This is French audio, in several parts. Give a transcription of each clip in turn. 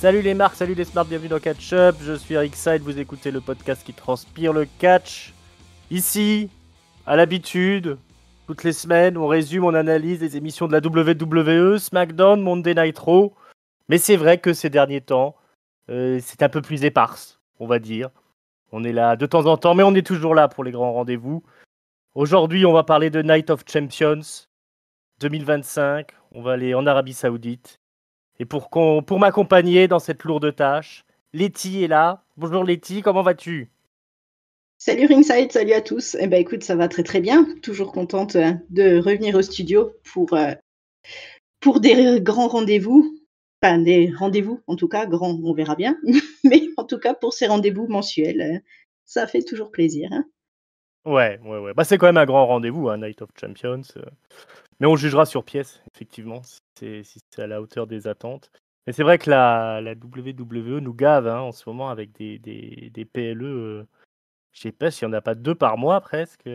Salut les marques, salut les smarts, bienvenue dans Catch Up. Je suis Eric Side, vous écoutez le podcast qui transpire le catch. Ici, à l'habitude, toutes les semaines, on résume, on analyse les émissions de la WWE, SmackDown, Monday Night Raw. Mais c'est vrai que ces derniers temps, c'est un peu plus éparse, on va dire. On est là de temps en temps, mais on est toujours là pour les grands rendez-vous. Aujourd'hui, on va parler de Night of Champions 2025. On va aller en Arabie Saoudite. Et pour m'accompagner dans cette lourde tâche, Letty est là. Bonjour Letty, comment vas-tu? Salut Ringside, salut à tous. Eh ben écoute, ça va très très bien. Toujours contente de revenir au studio pour des grands rendez-vous. Enfin, des rendez-vous, en tout cas, grands, on verra bien. Mais en tout cas, pour ces rendez-vous mensuels, ça fait toujours plaisir. Hein. Ouais. Bah, c'est quand même un grand rendez-vous, hein, Night of Champions. Mais on jugera sur pièce, effectivement, si c'est à la hauteur des attentes. Mais c'est vrai que la WWE nous gave hein, en ce moment avec des PLE. Je sais pas s'il n'y en a pas 2 par mois presque.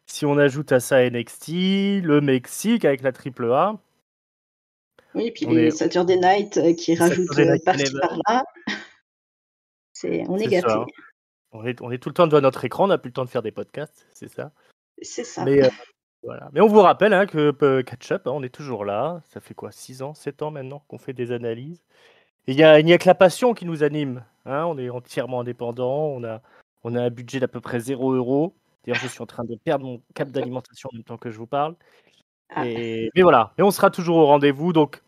Si on ajoute à ça NXT, le Mexique avec la AAA. Oui, et puis On les est Saturday Night qui rajoutent Saturday Night par-ci Main Event, par-là. On est c'est ça. gâtés. Hein. On est tout le temps devant notre écran, on n'a plus le temps de faire des podcasts, c'est ça. C'est ça. Mais voilà. Mais on vous rappelle hein, que Catch Up, hein, on est toujours là. Ça fait quoi, 6 ans, 7 ans maintenant qu'on fait des analyses. Et il n'y a que la passion qui nous anime. Hein. On est entièrement indépendant. On a un budget d'à peu près 0 €. D'ailleurs, je suis en train de perdre mon cap d'alimentation en même temps que je vous parle. Ah, Mais voilà. Et on sera toujours au rendez-vous. Donc,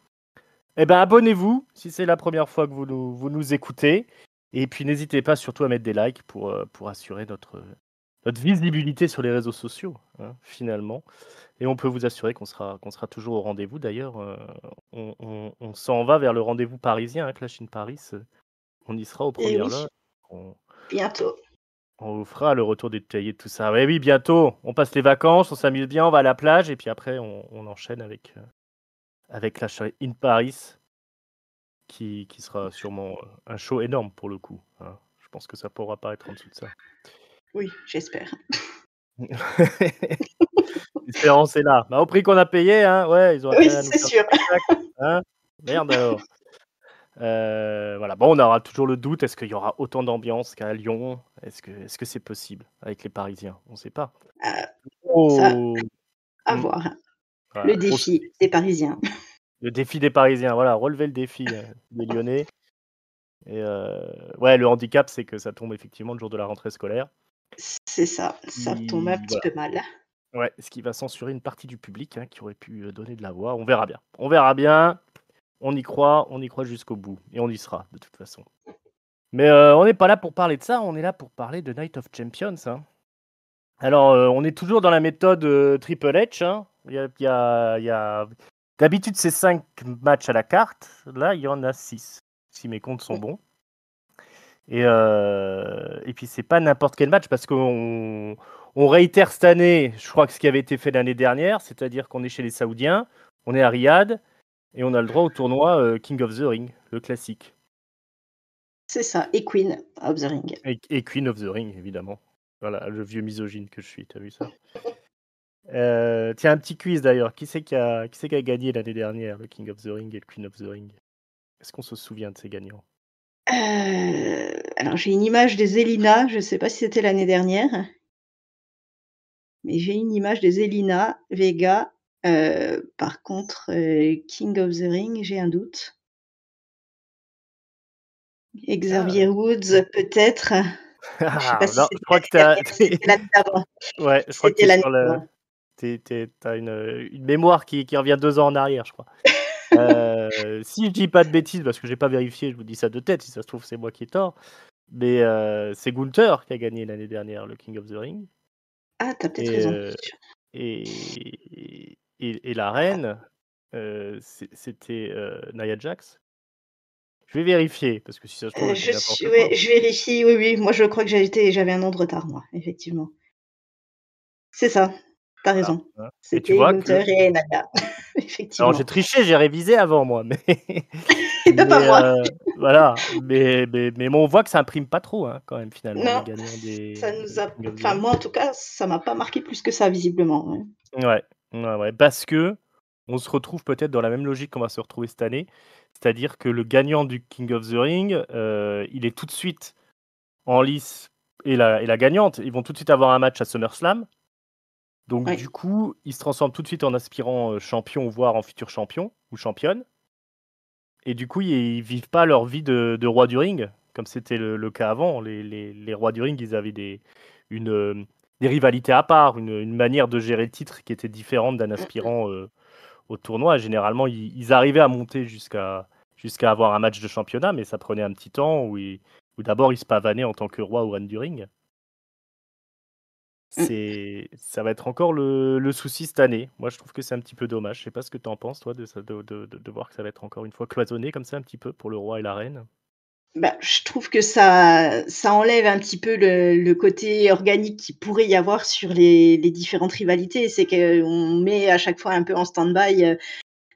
abonnez-vous si c'est la première fois que vous nous écoutez. Et puis, n'hésitez pas surtout à mettre des likes pour assurer notre visibilité sur les réseaux sociaux, hein, finalement. Et on peut vous assurer qu'on sera toujours au rendez-vous. D'ailleurs, on s'en va vers le rendez-vous parisien, hein, Clash in Paris. On y sera aux et premières oui, loges. On, bientôt. on vous fera le retour détaillé de tout ça. Ouais, oui, bientôt. On passe les vacances, on s'amuse bien, on va à la plage. Et puis après, on enchaîne avec Clash in Paris, qui sera sûrement un show énorme pour le coup. Hein. Je pense que ça pourra pas être en dessous de ça. Oui, j'espère. L'espérance est là. Bah, au prix qu'on a payé, hein, ouais, ils ont Oui, intérêt à nous c'est faire sûr. du spectacle. Hein. Merde alors. Voilà. Bon, on aura toujours le doute. Est-ce qu'il y aura autant d'ambiance qu'à Lyon? Est-ce que c'est possible avec les Parisiens? On ne sait pas. Ça, Oh, à voir. voilà, Le défi des Parisiens. le défi des Parisiens. Voilà, relever le défi des Lyonnais. Et ouais, le handicap, c'est que ça tombe effectivement le jour de la rentrée scolaire. C'est ça, ça tombe un petit Voilà. peu mal. Ouais, ce qui va censurer une partie du public hein, qui aurait pu donner de la voix. On verra bien. On verra bien. On y croit jusqu'au bout. Et on y sera, de toute façon. Mais on n'est pas là pour parler de ça, on est là pour parler de Night of Champions. Hein. Alors, on est toujours dans la méthode Triple H. Hein. Il y a... D'habitude, c'est 5 matchs à la carte. Là, il y en a 6, si mes comptes sont bons. Et puis, c'est pas n'importe quel match, parce qu'on réitère cette année, je crois que ce qui avait été fait l'année dernière, c'est-à-dire qu'on est chez les Saoudiens, on est à Riyad, et on a le droit au tournoi King of the Ring, le classique. C'est ça, et Queen of the Ring. Et Queen of the Ring, évidemment. Voilà, le vieux misogyne que je suis, t'as vu ça? Tiens, un petit quiz d'ailleurs. Qui c'est qui a gagné l'année dernière, le King of the Ring et le Queen of the Ring? Est-ce qu'on se souvient de ces gagnants? Alors j'ai une image des Zelina, je ne sais pas si c'était l'année dernière, mais j'ai une image des Zelina Vega. Par contre, King of the Ring, j'ai un doute. Xavier Woods peut-être? Je sais pas si Non, je c'était crois que l'année dernière ou si c'était l'année d'avant. ouais, je crois que C'était t'es l'année sur le. d'avant. T'as une mémoire qui revient 2 ans en arrière, je crois. Si je dis pas de bêtises, parce que j'ai pas vérifié, je vous dis ça de tête, si ça se trouve c'est moi qui ai tort. Mais c'est Gunther qui a gagné l'année dernière le King of the Ring. Ah, tu as peut-être Et, raison. et la reine, c'était Nia Jax. Je vais vérifier, parce que si ça se trouve, je dis n'importe quoi. Ouais, je vérifie, oui, oui, moi je crois que j'avais un an de retard moi, effectivement. C'est ça, tu as Voilà, raison. hein. Et tu C'était vois que. Gunther et Nadia, Alors j'ai effectivement. triché, j'ai révisé avant moi, mais. Pas moi. Voilà, mais on voit que ça imprime pas trop, hein, quand même, finalement, les Non, gagnants ça des nous a King of the enfin Ring. moi en tout cas, ça m'a pas marqué plus que ça visiblement, ouais. Ouais, parce que on se retrouve peut-être dans la même logique qu'on va se retrouver cette année. C'est-à-dire que le gagnant du King of the Ring, il est tout de suite en lice et la gagnante, ils vont tout de suite avoir un match à SummerSlam. Donc Ouais. du coup, ils se transforment tout de suite en aspirant champion, voire en futur champion ou championne. Et du coup, ils vivent pas leur vie de roi du ring, comme c'était le cas avant. Les rois du ring, ils avaient une, euh, des rivalités à part, une manière de gérer le titre qui était différente d'un aspirant au tournoi. Généralement, ils arrivaient à monter jusqu'à avoir un match de championnat, mais ça prenait un petit temps où d'abord ils se pavanaient en tant que roi ou reine du ring. Mm. Ça va être encore le souci cette année. Moi, je trouve que c'est un petit peu dommage. Je sais pas ce que tu en penses, toi, de voir que ça va être encore une fois cloisonné comme ça, un petit peu, pour le roi et la reine. Bah, je trouve que ça enlève un petit peu le côté organique qu'il pourrait y avoir sur les différentes rivalités. C'est qu'on met à chaque fois un peu en stand-by,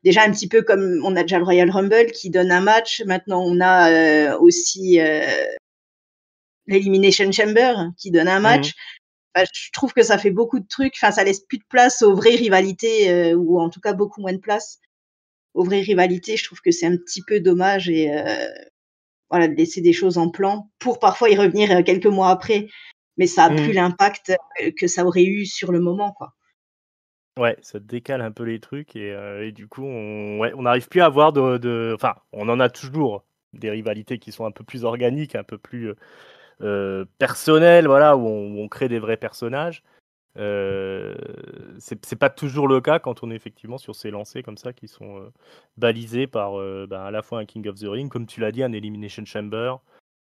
déjà un petit peu comme on a déjà le Royal Rumble qui donne un match. Maintenant, on a, aussi, l'Elimination Chamber qui donne un Mhm. match. Bah, je trouve que ça fait beaucoup de trucs. Enfin, ça laisse plus de place aux vraies rivalités, ou en tout cas beaucoup moins de place aux vraies rivalités. Je trouve que c'est un petit peu dommage et voilà, de laisser des choses en plan pour parfois y revenir, quelques mois après. Mais ça a plus Mhm. l'impact, que ça aurait eu sur le moment, quoi. Ouais, ça décale un peu les trucs et du coup, ouais, on n'arrive plus à avoir enfin, on en a toujours des rivalités qui sont un peu plus organiques, un peu plus personnelles, voilà, où on crée des vrais personnages. Euh, c'est pas toujours le cas quand on est effectivement sur ces lancers comme ça qui sont balisés par à la fois un King of the Ring, comme tu l'as dit, un Elimination Chamber.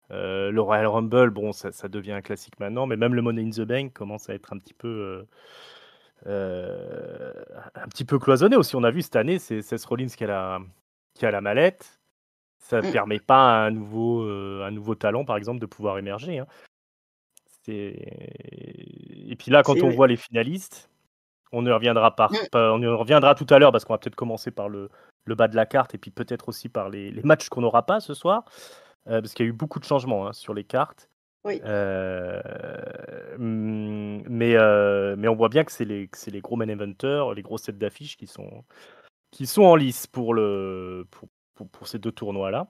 Le Royal Rumble, bon, ça devient un classique maintenant, mais même le Money in the Bank commence à être euh, un petit peu cloisonné aussi. On a vu cette année, c'est Seth Rollins qui a la mallette. Ça ne Mmh, permet pas à un nouveau talent, par exemple, de pouvoir émerger, hein. Et puis là, quand c'est on vrai. voit les finalistes, on y reviendra, Mmh, on y reviendra tout à l'heure parce qu'on va peut-être commencer par le bas de la carte et puis peut-être aussi par les matchs qu'on n'aura pas ce soir, parce qu'il y a eu beaucoup de changements, hein, sur les cartes. oui. Euh, mais on voit bien que c'est les gros main eventers, les grosses têtes d'affiche qui sont en lice pour ces deux tournois-là,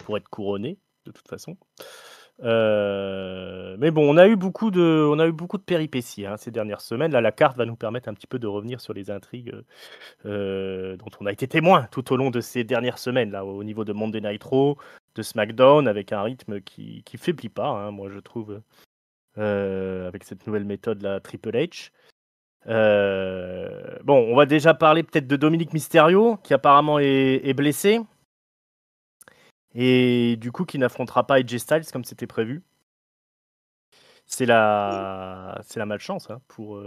pour être couronnés de toute façon. Mais bon, on a eu beaucoup de péripéties, hein, ces dernières semaines. Là, la carte va nous permettre un petit peu de revenir sur les intrigues dont on a été témoin tout au long de ces dernières semaines, là, au niveau de Monday Night Raw, de SmackDown, avec un rythme qui faiblit pas, hein, moi je trouve, avec cette nouvelle méthode, la Triple H. Bon, on va déjà parler peut-être de Dominic Mysterio, qui apparemment est blessé, et du coup qui n'affrontera pas AJ Styles comme c'était prévu. C'est la malchance, hein, pour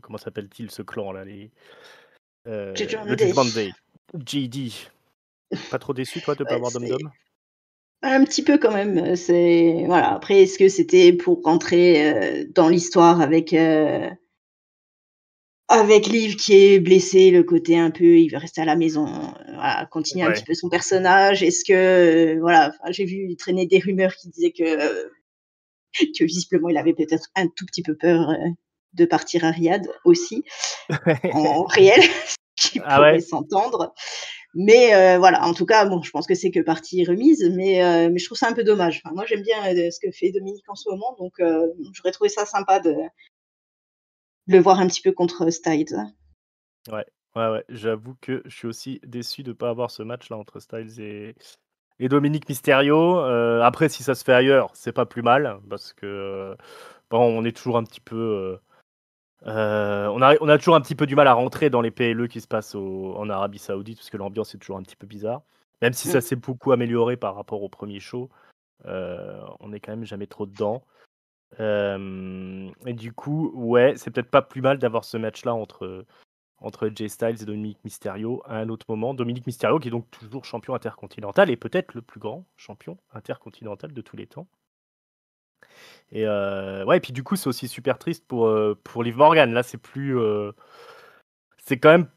comment s'appelle-t-il ce clan là, Judgment le Day. Judgment Day. JD. Pas trop déçu toi de pas Ouais, avoir Dom c'est Dom? un petit peu quand même, c'est voilà, après est-ce que c'était pour rentrer, dans l'histoire avec Liv qui est blessé, le côté un peu il veut rester à la maison, voilà, continuer un petit Ouais. peu son personnage? Est-ce que, voilà, enfin, j'ai vu traîner des rumeurs qui disaient que visiblement il avait peut-être un tout petit peu peur, de partir à Riyad aussi, en réel, qui Ah pourrait ouais? s'entendre. Mais voilà, en tout cas, bon, je pense que c'est que partie remise, mais je trouve ça un peu dommage. Enfin, moi, j'aime bien, ce que fait Dominique en ce moment, donc j'aurais trouvé ça sympa de le voir un petit peu contre Styles. Ouais. Ouais, ouais, j'avoue que je suis aussi déçu de pas avoir ce match-là entre Styles et Dominic Mysterio. Après, si ça se fait ailleurs, c'est pas plus mal parce que bon, on est toujours un petit peu on a toujours un petit peu du mal à rentrer dans les PLE qui se passent en Arabie Saoudite parce que l'ambiance est toujours un petit peu bizarre. Même si ça Mmh. s'est beaucoup amélioré par rapport au premier show, on est quand même jamais trop dedans. Et du coup, ouais, c'est peut-être pas plus mal d'avoir ce match-là entre Jay Styles et Dominic Mysterio à un autre moment. Dominic Mysterio qui est donc toujours champion intercontinental et peut-être le plus grand champion intercontinental de tous les temps. Et ouais, et puis du coup, c'est aussi super triste pour Liv Morgan. Là, c'est quand même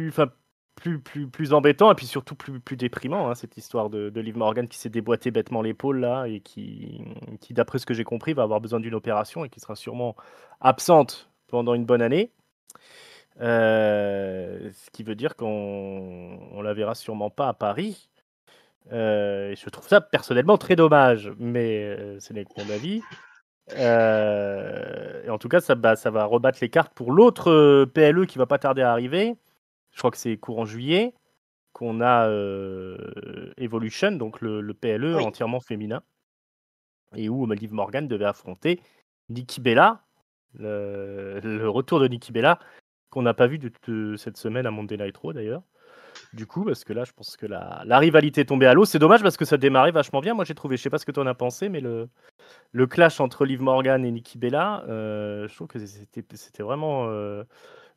enfin, plus embêtant et puis surtout plus déprimant, hein, cette histoire de Liv Morgan qui s'est déboîté bêtement l'épaule là et qui, d'après ce que j'ai compris, va avoir besoin d'une opération et qui sera sûrement absente pendant une bonne année. Ce qui veut dire qu'on la verra sûrement pas à Paris. Et je trouve ça personnellement très dommage, mais ce n'est que mon avis. Et en tout cas, ça va rebattre les cartes pour l'autre PLE qui va pas tarder à arriver. Je crois que c'est courant juillet qu'on a Evolution, donc le PLE Oui. entièrement féminin, et où Liv Morgan devait affronter Nikki Bella, le retour de Nikki Bella, qu'on n'a pas vu de cette semaine à Monday Night Raw d'ailleurs. Du coup, parce que là, je pense que la rivalité est tombée à l'eau. C'est dommage parce que ça démarrait vachement bien. Moi, j'ai trouvé, je sais pas ce que tu en as pensé, mais le clash entre Liv Morgan et Nikki Bella, je trouve que c'était vraiment,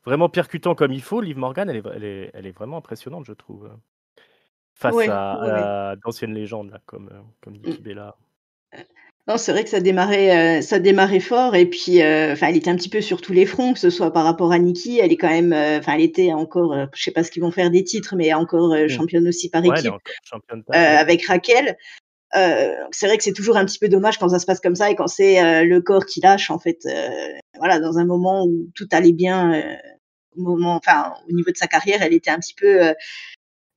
vraiment percutant comme il faut. Liv Morgan, elle est vraiment impressionnante, je trouve, face Ouais, ouais. à d'anciennes légendes là, comme Mmh. Nikki Bella. Non, c'est vrai que ça démarrait fort et puis, enfin, elle était un petit peu sur tous les fronts, que ce soit par rapport à Nikki, elle est quand même, enfin, elle était encore, je sais pas ce qu'ils vont faire des titres, mais encore, Mm. championne aussi par Ouais, elle est équipe, encore championne tag, ouais. avec Raquel. C'est vrai que c'est toujours un petit peu dommage quand ça se passe comme ça et quand c'est, le corps qui lâche en fait, voilà, dans un moment où tout allait bien, au niveau de sa carrière, elle était un petit peu,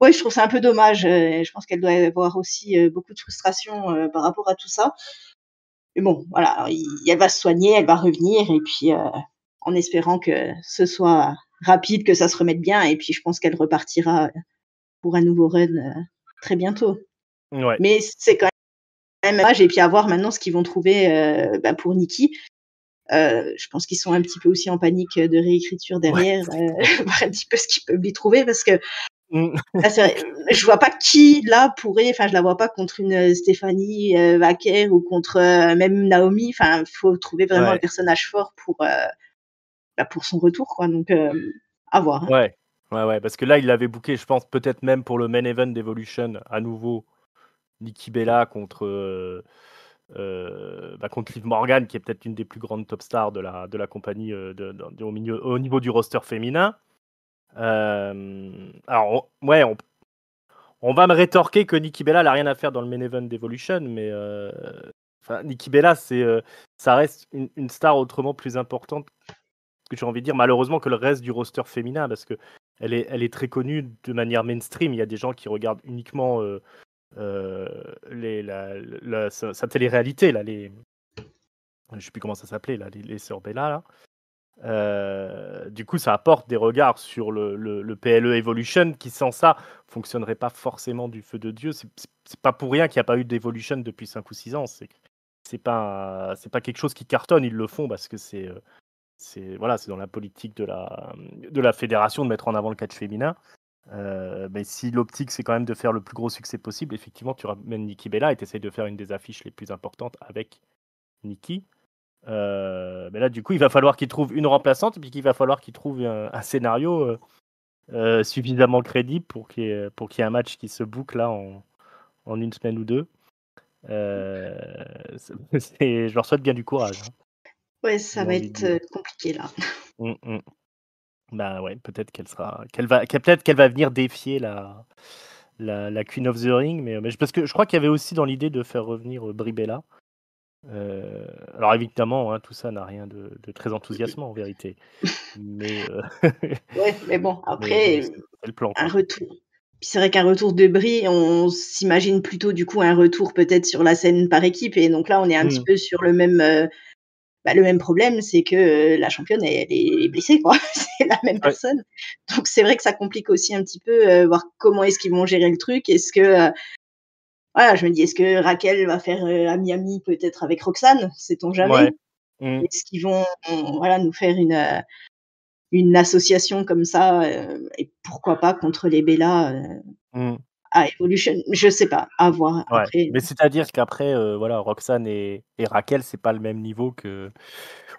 ouais, je trouve ça un peu dommage, je pense qu'elle doit avoir aussi, beaucoup de frustration, par rapport à tout ça. Mais bon, voilà, elle va se soigner, elle va revenir et puis, en espérant que ce soit rapide, que ça se remette bien et puis je pense qu'elle repartira, pour un nouveau run, très bientôt. Ouais. Mais c'est quand même dommage et puis à voir maintenant ce qu'ils vont trouver, pour Nikki. Je pense qu'ils sont un petit peu aussi en panique de réécriture Ouais, derrière, c'est clair. voir un petit peu ce qu'ils peuvent lui trouver parce que Mm. là, c'est vrai, je vois pas qui là pourrait, enfin, je la vois pas contre une, Stephanie, Wacker ou contre, même Naomi. Enfin, faut trouver vraiment un Ouais, personnage fort pour son retour, quoi. Donc, à voir, hein. ouais, ouais, ouais, parce que là, il l'avait booké, je pense, peut-être même pour le main event d'Evolution, à nouveau, Nikki Bella contre Liv Morgan, qui est peut-être une des plus grandes top stars de la compagnie au niveau du roster féminin. Alors, ouais, on va me rétorquer que Nikki Bella n'a rien à faire dans le main event d'Evolution, mais Nikki Bella, ça reste une star autrement plus importante, que j'ai envie de dire, malheureusement, que le reste du roster féminin, parce que elle est très connue de manière mainstream. Il y a des gens qui regardent uniquement sa télé-réalité, là, je sais plus comment ça s'appelait, là, les sœurs Bella, là. Du coup, ça apporte des regards sur le PLE Evolution qui, sans ça, fonctionnerait pas forcément du feu de Dieu. C'est pas pour rien qu'il n'y a pas eu d'Evolution depuis 5 ou 6 ans. C'est pas quelque chose qui cartonne. Ils le font parce que voilà, c'est dans la politique de la fédération de mettre en avant le catch féminin. Mais si l'optique, c'est quand même de faire le plus gros succès possible, effectivement, tu ramènes Nikki Bella et tu essayes de faire une des affiches les plus importantes avec Nikki. Mais là, du coup, il va falloir qu'il trouve une remplaçante et puis qu'il va falloir qu'il trouve un scénario suffisamment crédible pour qu'il y ait un match qui se boucle là en une semaine ou deux. Euh, je leur souhaite bien du courage, hein, Ouais, j'ai ça va envie de être, dire. compliqué là. Mm, mm. Bah ouais, peut-être qu'elle va venir défier la Queen of the Ring, mais parce que je crois qu'il y avait aussi dans l'idée de faire revenir Brie Bella. Alors évidemment, hein, tout ça n'a rien de très enthousiasmant en vérité. Mais, Ouais, mais bon, mais après, c'est le plan, un quoi. retour puis c'est vrai qu'un retour de Brie, on s'imagine plutôt du coup un retour peut-être sur la scène par équipe et donc là, on est un petit Mmh. peu sur le même problème, c'est que, la championne, elle est blessée, quoi. C'est la même Ouais. personne. Donc c'est vrai que ça complique aussi un petit peu, voir comment est-ce qu'ils vont gérer le truc. Est-ce que, voilà, je me dis: «Est-ce que Raquel va faire, ami-ami peut-être avec Roxane? Sait-on Ouais. jamais? Mmh. Est-ce qu'ils vont, voilà, nous faire une association comme ça, et pourquoi pas contre les Bella, Mmh. à Evolution?» Je sais pas, à voir Ouais. après. Mais c'est-à-dire qu'après, voilà, Roxane et Raquel, c'est pas le même niveau au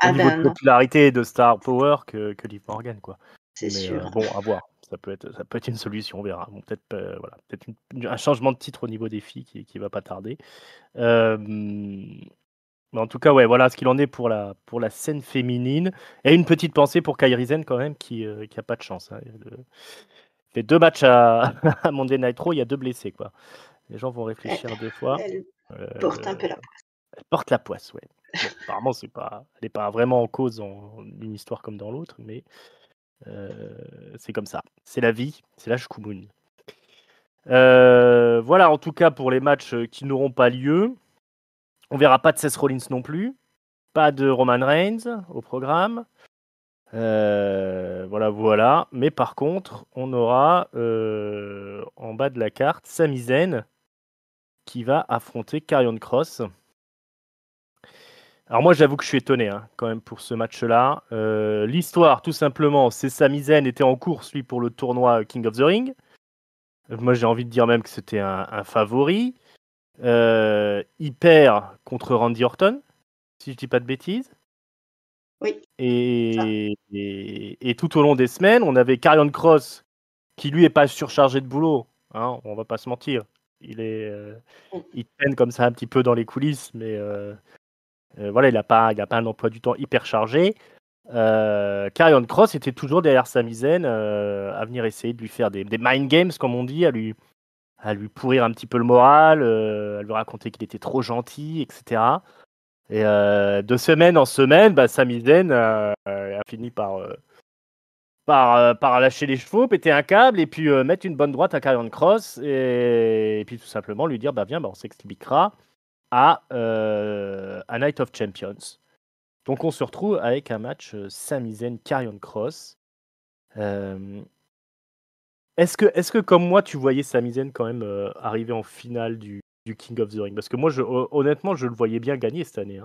Ah niveau de ben non, popularité et de star power que Liv Morgan, quoi. c'est Mais, sûr. bon, à voir. Ça peut être une solution, on verra. Bon, peut-être, voilà, peut-être un changement de titre au niveau des filles qui va pas tarder. Hem Mais en tout cas, ouais, voilà ce qu'il en est pour la scène féminine. Et une petite pensée pour Kairi Sane quand même, qui a pas de chance, hein. Il fait 2 matchs à à Monday Night Raw, il y a 2 blessés, quoi. Les gens vont Elle réfléchir 2 fois. elle porte un Heu, peu la Elle porte la poisse, ouais. Bon, apparemment, elle est pas vraiment en cause dans une histoire comme dans l'autre, mais C'est comme ça. C'est la vie. C'est la Shkumun. Voilà, en tout cas, pour les matchs qui n'auront pas lieu. On verra pas de Seth Rollins non plus. Pas de Roman Reigns au programme. Voilà. Mais par contre, on aura en bas de la carte Sami Zayn qui va affronter Karrion Kross. Alors moi, j'avoue que je suis étonné quand même pour ce match-là. L'histoire, tout simplement, c'est Sami Zayn était en course, lui, pour le tournoi King of the Ring. Moi, j'ai envie de dire même que c'était un favori. Il perd contre Randy Orton, si je dis pas de bêtises. Oui. Et tout au long des semaines, on avait Karrion Kross qui lui est pas surchargé de boulot, on va pas se mentir. Il traîne comme ça un petit peu dans les coulisses, mais voilà, il a pas un emploi du temps hyper chargé. Karrion Kross était toujours derrière Sami Zayn à venir essayer de lui faire des mind games, comme on dit, à lui pourrir un petit peu le moral, à lui raconter qu'il était trop gentil, etc. Et de semaine en semaine, Sami Zayn a fini par lâcher les chevaux, péter un câble et puis mettre une bonne droite à Karrion Kross et puis tout simplement lui dire viens, on s'expliquera à Night of Champions. Donc on se retrouve avec un match Sami Zayn Karrion Kross. Est-ce que comme moi tu voyais Sami Zayn quand même arriver en finale du King of the Ring? Parce que moi honnêtement je le voyais bien gagner cette année.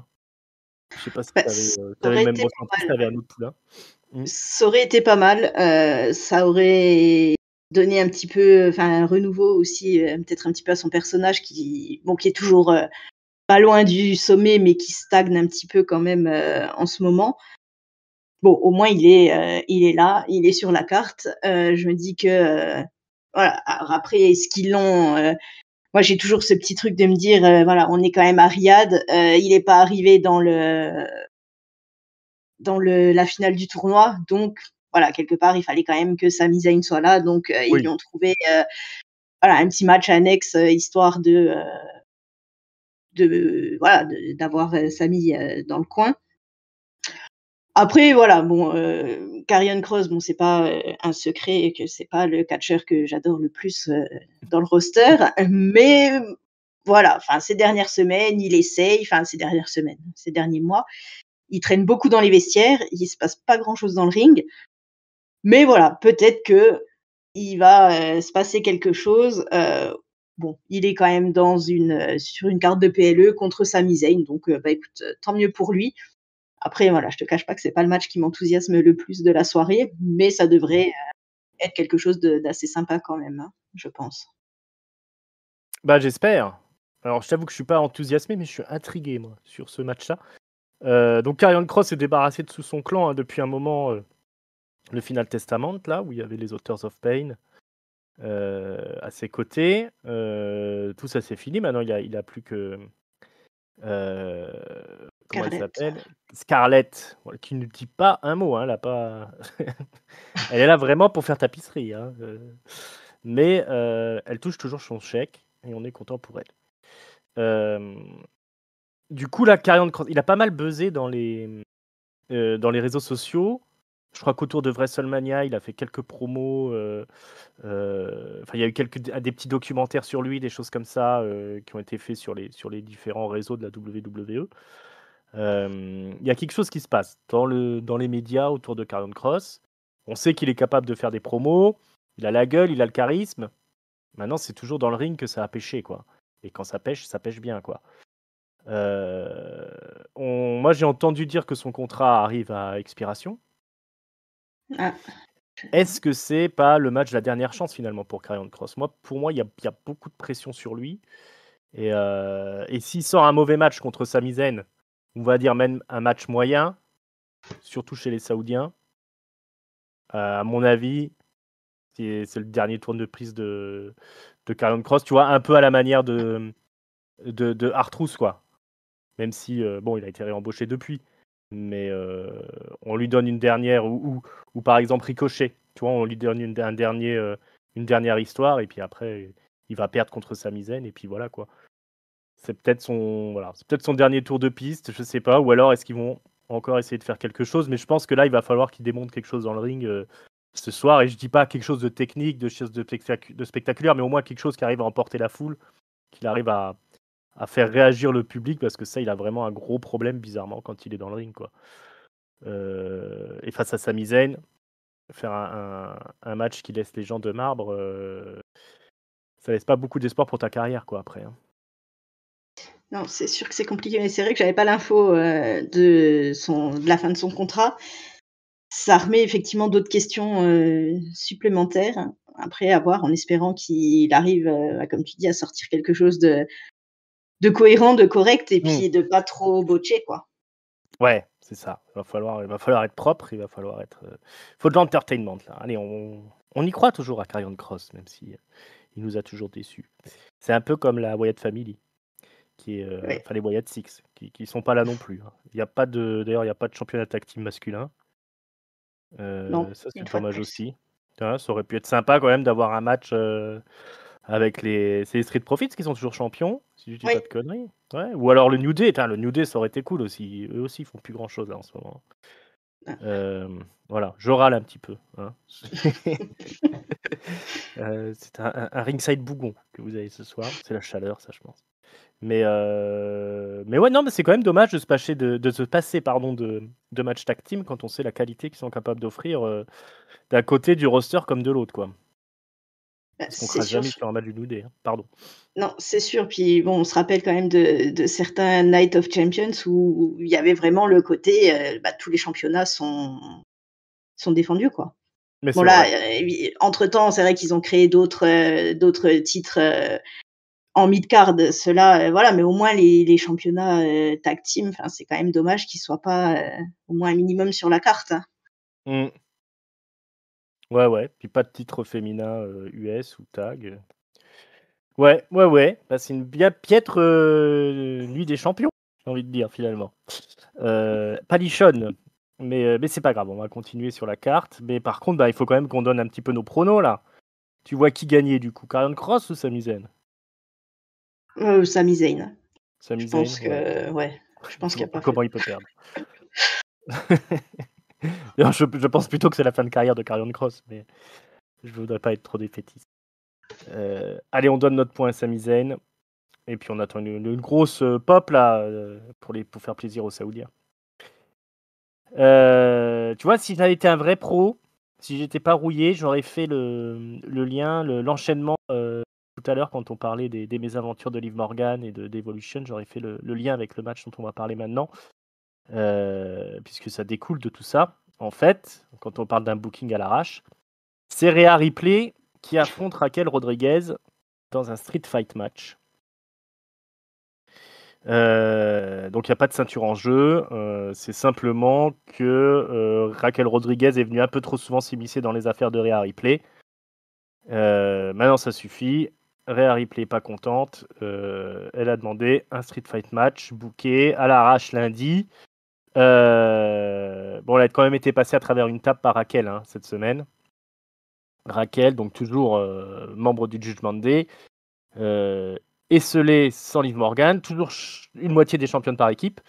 Je sais pas si tu avais le même ressenti, si tu avais un autre poulain. Ça aurait été pas mal. Ça aurait donné un petit peu, un renouveau aussi, peut-être un petit peu à son personnage qui est toujours pas loin du sommet, mais qui stagne un petit peu quand même en ce moment. Bon, au moins il est là, il est sur la carte. Je me dis que voilà. Alors après, est-ce qu'ils l'ont moi j'ai toujours ce petit truc de me dire voilà, on est quand même à Riyad, il est pas arrivé dans la finale du tournoi, donc voilà, quelque part il fallait quand même que Sami Zayn soit là, donc ils lui ont trouvé voilà un petit match annexe histoire d'avoir Sami dans le coin. Après voilà, Karrion Kross, c'est pas un secret que c'est pas le catcheur que j'adore le plus dans le roster, mais voilà, ces dernières semaines, il essaye, ces derniers mois, il traîne beaucoup dans les vestiaires, il se passe pas grand-chose dans le ring. Mais voilà, peut-être que il va se passer quelque chose. Il est quand même sur une carte de PLE contre Sami Zayn, donc écoute, tant mieux pour lui. Après voilà, je te cache pas que c'est pas le match qui m'enthousiasme le plus de la soirée, mais ça devrait être quelque chose d'assez sympa quand même, je pense. J'espère. Alors je t'avoue que je suis pas enthousiasmé, mais je suis intrigué moi sur ce match-là. Donc Karrion Kross s'est débarrassé de tout son clan depuis un moment. Le Final Testament, là, où il y avait les Authors of Pain à ses côtés. Tout ça, c'est fini. Maintenant, il a plus que... comment elle s'appelle? Scarlett, qui ne dit pas un mot. Elle est là vraiment pour faire tapisserie. Mais elle touche toujours son chèque et on est content pour elle. Du coup, là, Karrion Kross, il a pas mal buzzé dans les réseaux sociaux. Je crois qu'autour de WrestleMania, il a fait quelques promos. Il y a eu des petits documentaires sur lui, des choses comme ça, qui ont été faits sur les différents réseaux de la WWE. Il y a quelque chose qui se passe dans les médias autour de Karrion Kross. On sait qu'il est capable de faire des promos. Il a la gueule, il a le charisme. Maintenant, c'est toujours dans le ring que ça a pêché, quoi. Et quand ça pêche bien, quoi. Moi, j'ai entendu dire que son contrat arrive à expiration. Ah. Est-ce que c'est pas le match de la dernière chance finalement pour Karrion Kross? Pour moi, il y a beaucoup de pression sur lui. Et s'il sort un mauvais match contre Sami Zayn, on va dire même un match moyen, surtout chez les Saoudiens, à mon avis, c'est le dernier tour de prise de Karrion Kross. Tu vois, un peu à la manière de R-Truth, quoi. Même si, il a été réembauché depuis. Mais on lui donne une dernière, ou par exemple Ricochet. Tu vois, on lui donne une dernière histoire, et puis après, il va perdre contre Sami Zayn, et puis voilà, quoi. C'est peut-être son dernier tour de piste, je sais pas. Ou alors, est-ce qu'ils vont encore essayer de faire quelque chose, mais je pense que là, il va falloir qu'il démontre quelque chose dans le ring ce soir. Et je dis pas quelque chose de technique, de chose de spectaculaire, mais au moins quelque chose qui arrive à emporter la foule, qu'il arrive à faire réagir le public, parce que ça, il a vraiment un gros problème, bizarrement, quand il est dans le ring, quoi. Et face à Sami Zayn, faire un match qui laisse les gens de marbre, ça laisse pas beaucoup d'espoir pour ta carrière, quoi, après. Hein. Non, c'est sûr que c'est compliqué, mais c'est vrai que j'avais pas l'info de la fin de son contrat. Ça remet effectivement d'autres questions supplémentaires. Après, à voir, en espérant qu'il arrive, comme tu dis, à sortir quelque chose de cohérent, de correct, et puis de pas trop botcher, quoi. Ouais, c'est ça. Il va falloir être propre, il va falloir être. Faut de l'entertainment, là. Allez, on y croit toujours à Karrion Kross, même si il nous a toujours déçus. C'est un peu comme la Wyatt Family, qui est, Ouais. enfin les Wyatt Six, qui sont pas là non plus. Hein. D'ailleurs, il n'y a pas de championnat tag team masculin. Non, Ça, une c'est fois de dommage plus. aussi. Ça aurait pu être sympa quand même d'avoir un match avec c'est les Street Profits qui sont toujours champions, si je dis Oui. pas de conneries. Ouais. Ou alors le New Day. Le New Day, ça aurait été cool aussi. Eux aussi, ils font plus grand chose là en ce moment. Voilà, je râle un petit peu. Hein. C'est un ringside bougon que vous avez ce soir. C'est la chaleur, ça, je pense. Mais ouais, non, mais c'est quand même dommage de se passer de match tag team quand on sait la qualité qu'ils sont capables d'offrir d'un côté du roster comme de l'autre, quoi. Parce qu'on C'est crache sûr. jamais sur un match du New Day. Hein. Pardon. Non, c'est sûr. Puis bon, on se rappelle quand même de certains Night of Champions où il y avait vraiment le côté, tous les championnats sont défendus, quoi. Mais Bon c'est là, vrai. entre-temps, c'est vrai qu'ils ont créé d'autres titres en mid-card. Ceux-là, voilà, mais au moins les championnats tag team, enfin, c'est quand même dommage qu'ils soient pas au moins un minimum sur la carte. Hein. Mm. Ouais. Puis pas de titre féminin US ou tag. Ouais. Bah, c'est une bien piètre nuit des champions, j'ai envie de dire, finalement. Pas lichonne, mais c'est pas grave, on va continuer sur la carte. Mais par contre, bah, il faut quand même qu'on donne un petit peu nos pronos, là. Tu vois qui gagner, du coup, Karrion Kross ou Sami Zayn? Sami Zayn. Sami Je Zayn, pense ouais. que ouais, je pense Je qu'il y vois a pas pas photo. comment il peut perdre. D'ailleurs, je pense plutôt que c'est la fin de carrière de Karrion Kross, mais je voudrais pas être trop défaitiste. Allez, on donne notre point à Sami Zayn. Et puis on attend une grosse pop là pour faire plaisir aux Saoudiens. Tu vois, si j'avais été un vrai pro, si j'étais pas rouillé, j'aurais fait le lien, l'enchaînement tout à l'heure quand on parlait des mésaventures de Liv Morgan et d'Evolution. J'aurais fait le lien avec le match dont on va parler maintenant, puisque ça découle de tout ça. En fait, quand on parle d'un booking à l'arrache, c'est Rhea Ripley qui affronte Raquel Rodriguez dans un street fight match. Donc il n'y a pas de ceinture en jeu, c'est simplement que Raquel Rodriguez est venue un peu trop souvent s'immiscer dans les affaires de Rhea Ripley. Maintenant ça suffit, Rhea Ripley n'est pas contente, elle a demandé un street fight match booké à l'arrache lundi. Bon, elle a quand même été passée à travers une table par Raquel cette semaine. Raquel, donc toujours membre du Judgment Day, esselée sans Liv Morgan, toujours une moitié des championnes par équipe,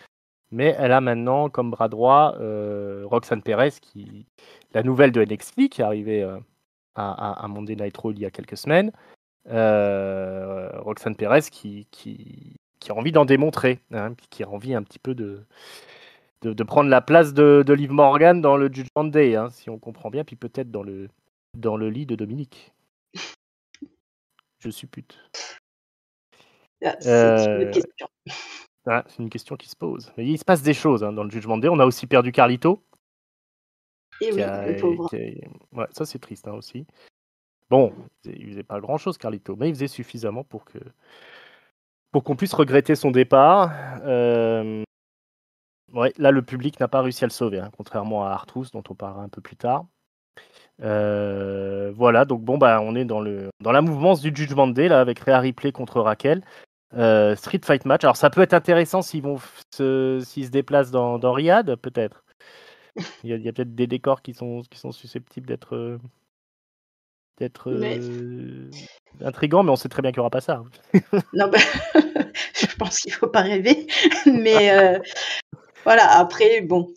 mais elle a maintenant comme bras droit Roxanne Perez, la nouvelle de NXT, qui est arrivée à Monday Night Raw il y a quelques semaines. Roxanne Perez qui a envie d'en démontrer, qui a envie un petit peu de prendre la place de Liv Morgan dans le Judgment Day, si on comprend bien, puis peut-être dans le lit de Dominique. Je suppute. C'est une autre question. C'est une question qui se pose. Mais il se passe des choses dans le Judgment Day. On a aussi perdu Carlito. Et oui, le pauvre. Ouais, ça c'est triste aussi. Bon, il faisait pas grand-chose Carlito, mais il faisait suffisamment pour qu'on puisse regretter son départ. Ouais, là le public n'a pas réussi à le sauver, contrairement à Artus dont on parlera un peu plus tard. Voilà, donc bon on est dans la mouvance du Judgment Day là avec Rhea Ripley contre Raquel. Street Fight match. Alors ça peut être intéressant s'ils se déplacent dans Riyad, peut-être. Il y a peut-être des décors qui sont susceptibles d'être Mais intrigants, mais on sait très bien qu'il n'y aura pas ça. non, je pense qu'il faut pas rêver. Mais Voilà, après, bon,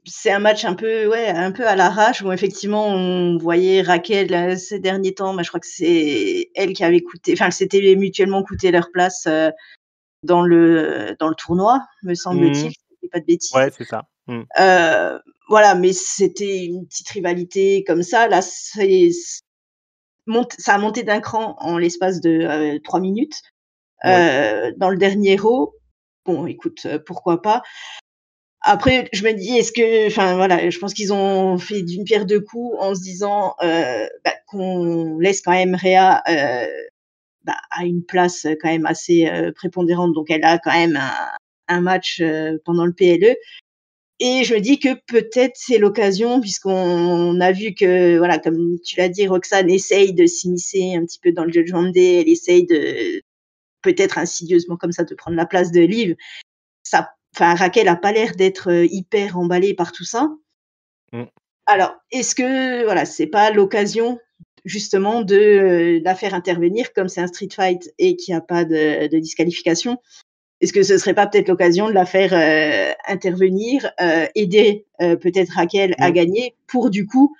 c'est un match un peu à l'arrache où effectivement on voyait Raquel, ces derniers temps, je crois que c'est elle qui avait coûté enfin, s'étaient mutuellement coûté leur place, dans le tournoi, me semble-t-il, Mmh. si je dis pas de bêtises. Ouais, c'est ça. Mmh. Voilà, mais c'était une petite rivalité comme ça. Là, ça a monté d'un cran en l'espace de, 3 minutes. Oui. Dans le dernier Raw, bon écoute, pourquoi pas. Après, je me dis, est-ce que enfin voilà, je pense qu'ils ont fait d'une pierre deux coups en se disant, qu'on laisse quand même Rhea, à une place, quand même assez, prépondérante. Donc elle a quand même un match, pendant le PLE et je me dis que peut-être c'est l'occasion puisqu'on a vu que voilà, comme tu l'as dit, Roxane essaye de s'immiscer un petit peu dans le Judgment Day. Elle essaye de peut-être insidieusement comme ça de prendre la place de Liv. Ça enfin Raquel a pas l'air d'être, hyper emballée par tout ça. Mmh. Alors, est-ce que voilà, c'est pas l'occasion justement de, la faire intervenir comme c'est un street fight et qu'il y a pas de disqualification? Est-ce que ce serait pas peut-être l'occasion de la faire, intervenir, aider, peut-être Raquel à Mmh. gagner pour du coup,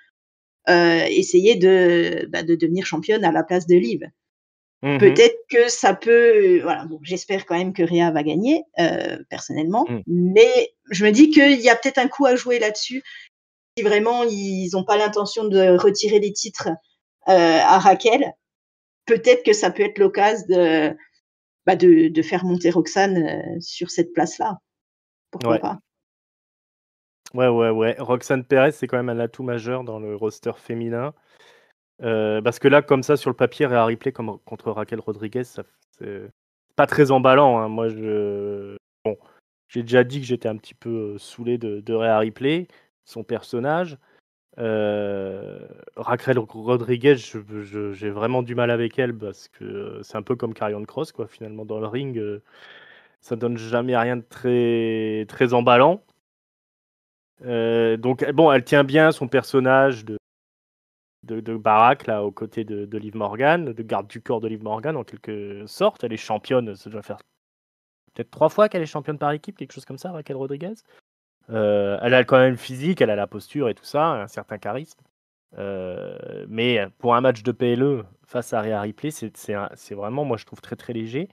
essayer de devenir championne à la place de Liv? Mmh. Peut-être que ça peut, voilà, bon, j'espère quand même que Rhea va gagner, personnellement, Mmh. mais je me dis qu'il y a peut-être un coup à jouer là-dessus. Si vraiment ils ont pas l'intention de retirer les titres, à Raquel, peut-être que ça peut être l'occasion de faire monter Roxane, sur cette place-là. Pourquoi Ouais. pas? Ouais, ouais, ouais. Roxane Perez, c'est quand même un atout majeur dans le roster féminin. Parce que là, comme ça, sur le papier, Rhea Ripley contre Raquel Rodriguez, c'est pas très emballant, hein. Moi, bon, j'ai déjà dit que j'étais un petit peu, saoulé de Rhea Ripley, son personnage. Raquel Rodriguez, j'ai vraiment du mal avec elle parce que, c'est un peu comme Karrion Kross, quoi, finalement, dans le ring, ça donne jamais rien de très très emballant. Donc bon, elle tient bien son personnage de Barack, là, aux côtés de Liv Morgan, de garde du corps de Liv Morgan, en quelque sorte. Elle est championne, ça doit faire peut-être 3 fois qu'elle est championne par équipe, quelque chose comme ça, Raquel Rodriguez. Elle a quand même le physique, elle a la posture et tout ça, un certain charisme. Mais pour un match de PLE face à Rhea Ripley, c'est vraiment, moi, je trouve très, très léger.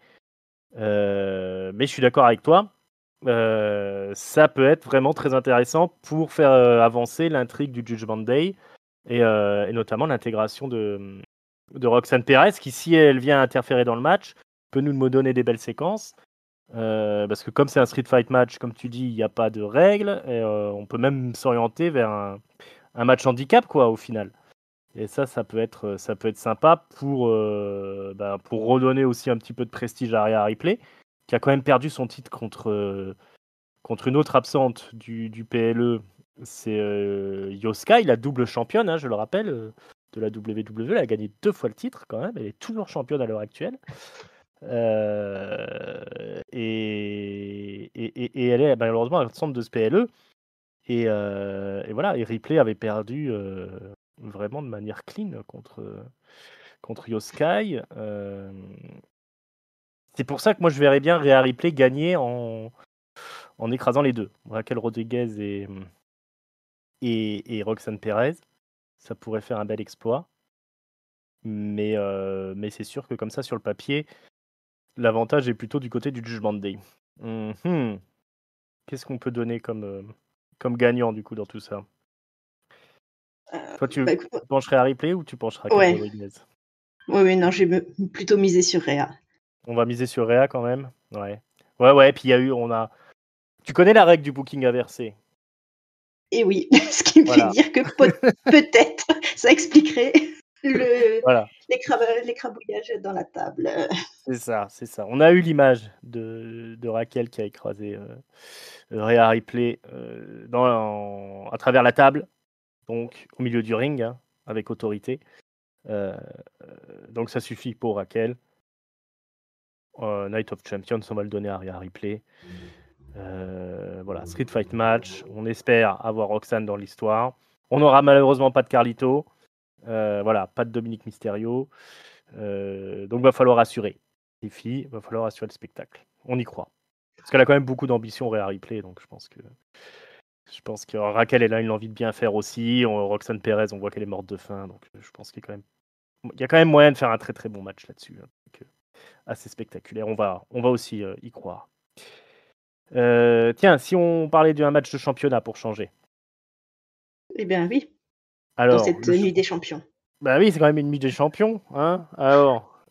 Mais je suis d'accord avec toi. Ça peut être vraiment très intéressant pour faire, avancer l'intrigue du Judgment Day et notamment l'intégration de Roxane Perez qui, si elle vient interférer dans le match, peut nous donner des belles séquences. Parce que comme c'est un street fight match, comme tu dis, il n'y a pas de règles et on peut même s'orienter vers un match handicap, quoi, au final. Et ça peut être sympa pour redonner aussi un petit peu de prestige à Rhea Ripley, qui a quand même perdu son titre contre une autre absente du PLE. C'est Io Sky, la double championne, hein, je le rappelle, de la WWE. Elle a gagné 2 fois le titre quand même. Elle est toujours championne à l'heure actuelle. Et elle est malheureusement absente de ce PLE. Et voilà, et Ripley avait perdu vraiment de manière clean contre Io Sky. C'est pour ça que moi je verrais bien Rhea Ripley gagner en écrasant les deux, Raquel Rodriguez et Roxane Perez. Ça pourrait faire un bel exploit. Mais c'est sûr que comme ça, sur le papier, l'avantage est plutôt du côté du Judgment Day. Mhm. Qu'est-ce qu'on peut donner comme gagnant du coup dans tout ça? Toi, tu Écoute, pencherais à Ripley ou tu pencherais à Raquel ouais, Rodriguez? ouais, non, j'ai plutôt misé sur Rhea. On va miser sur Rhea quand même? Ouais. Ouais, ouais, puis il y a eu tu connais la règle du booking inversé? Et oui, ce qui me fait Voilà, dire que peut-être ça expliquerait le voilà. l'écrabouillage dans la table. C'est ça, c'est ça. On a eu l'image de Raquel qui a écrasé, Rhea Ripley, à travers la table, donc au milieu du ring, hein, avec autorité. Heu, donc ça suffit pour Raquel. Night of Champions, on va le donner à Rhea Ripley. Voilà, Street Fight match. On espère avoir Roxane dans l'histoire. On n'aura malheureusement pas de Carlito. Voilà, pas de Dominique Mysterio. Donc va falloir assurer. Les filles, va falloir assurer le spectacle. On y croit. Parce qu'elle a quand même beaucoup d'ambition, Rhea Ripley, donc je pense que Raquel, elle a une envie de bien faire aussi. Roxane Perez, on voit qu'elle est morte de faim, donc je pense qu'il y a quand même moyen de faire un très très bon match là-dessus. Hein, donc, assez spectaculaire. On va aussi y croire. Tiens, si on parlait d'un match de championnat pour changer. Eh bien oui, dans Alors, cette nuit des champions. bah oui, c'est quand même une nuit des champions. Hein. Alors,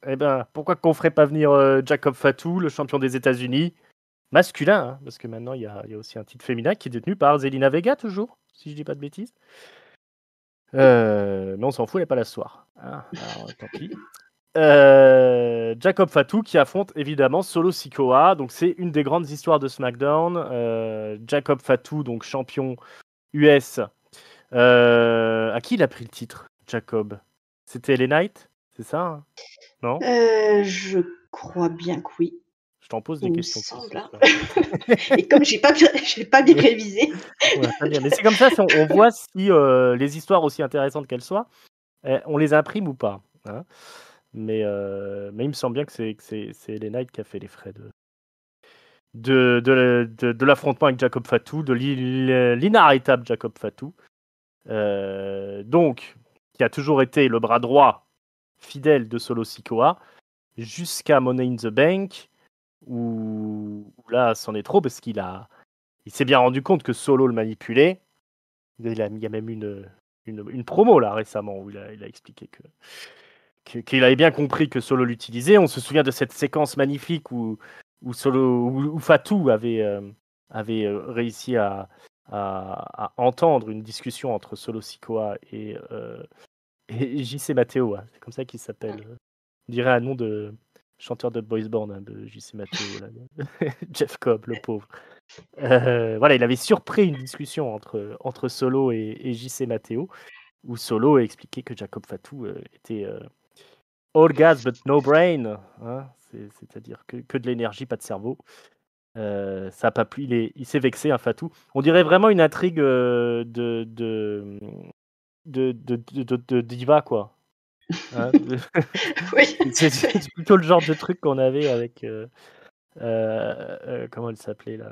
pourquoi qu'on ferait pas venir Jacob Fatou, le champion des États-Unis, masculin, hein, parce que maintenant il y a aussi un titre féminin qui est détenu par Zelina Vega, toujours, si je dis pas de bêtises. Mais on s'en fout, elle n'est pas là ce soir. Hein. Alors, tant pis. Jacob Fatou qui affronte évidemment Solo Sikoa. Donc c'est une des grandes histoires de SmackDown. Jacob Fatou, donc champion US. À qui il a pris le titre, Jacob? C'était LA Knight, c'est ça hein? Non? Je crois bien que oui. Je t'en pose des Il me questions. semble. Et comme j'ai pas bien révisé. Ouais, pas bien. Mais c'est comme ça, on voit si les histoires, aussi intéressantes qu'elles soient, on les imprime ou pas. Hein. Mais il me semble bien que c'est LA Knight qui a fait les frais de l'affrontement avec Jacob Fatou, de l'inarrêtable Jacob Fatou. Donc, qui a toujours été le bras droit fidèle de Solo Sikoa, jusqu'à Money in the Bank, où là, c'en est trop, parce il s'est bien rendu compte que Solo le manipulait. Il y a même une promo là récemment où il a expliqué qu'il avait bien compris que Solo l'utilisait. On se souvient de cette séquence magnifique où Fatou avait réussi à entendre une discussion entre Solo Sikoa et JC Matteo. Hein. C'est comme ça qu'il s'appelle. On dirait un nom de chanteur de boys band, hein, de JC Matteo. Là. Jeff Cobb, le pauvre. Voilà, il avait surpris une discussion entre Solo et JC Matteo, où Solo a expliqué que Jacob Fatou était all gas but no brain, hein, c'est-à-dire que de l'énergie, pas de cerveau. Ça a pas plu, il s'est vexé, un Fatou. On dirait vraiment une intrigue de diva, quoi. Hein, Oui. c'est plutôt le genre de truc qu'on avait avec comment elle s'appelait là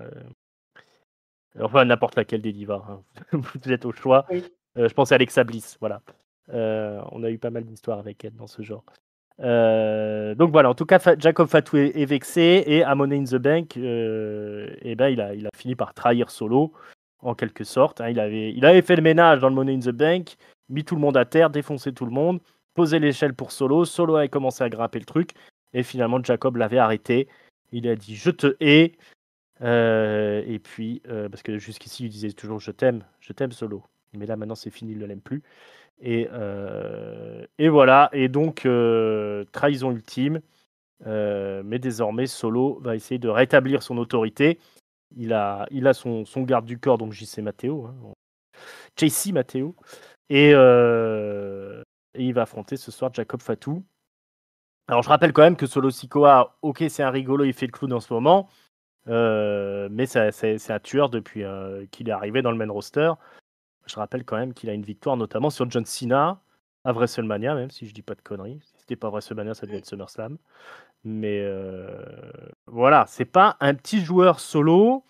enfin, n'importe laquelle des divas. Hein. Vous êtes au choix. Oui. Je pense à Alexa Bliss. Voilà. On a eu pas mal d'histoires avec elle dans ce genre. Donc voilà, en tout cas, Jacob Fatou est vexé et à Money in the Bank, il a fini par trahir Solo, en quelque sorte. Hein. Il avait fait le ménage dans le Money in the Bank, mis tout le monde à terre, défoncé tout le monde, posé l'échelle pour Solo. Solo avait commencé à grimper le truc et finalement Jacob l'avait arrêté. Il a dit « Je te hais ». Et puis, parce que jusqu'ici, il disait toujours je t'aime Solo. Mais là, maintenant, c'est fini, il ne l'aime plus. Et voilà. Et donc, trahison ultime. Mais désormais, Solo va essayer de rétablir son autorité. Il a son garde du corps, donc JC Matteo. Hein, JC Matteo. Et il va affronter ce soir Jacob Fatou. Alors, je rappelle quand même que Solo Sikoa, ok, c'est un rigolo, il fait le clown en ce moment. Mais c'est un tueur depuis qu'il est arrivé dans le main roster. Je rappelle quand même qu'il a une victoire notamment sur John Cena à WrestleMania, même si je dis pas de conneries. Si c'était pas WrestleMania, ça devait être SummerSlam. Mais voilà, c'est pas un petit joueur Solo.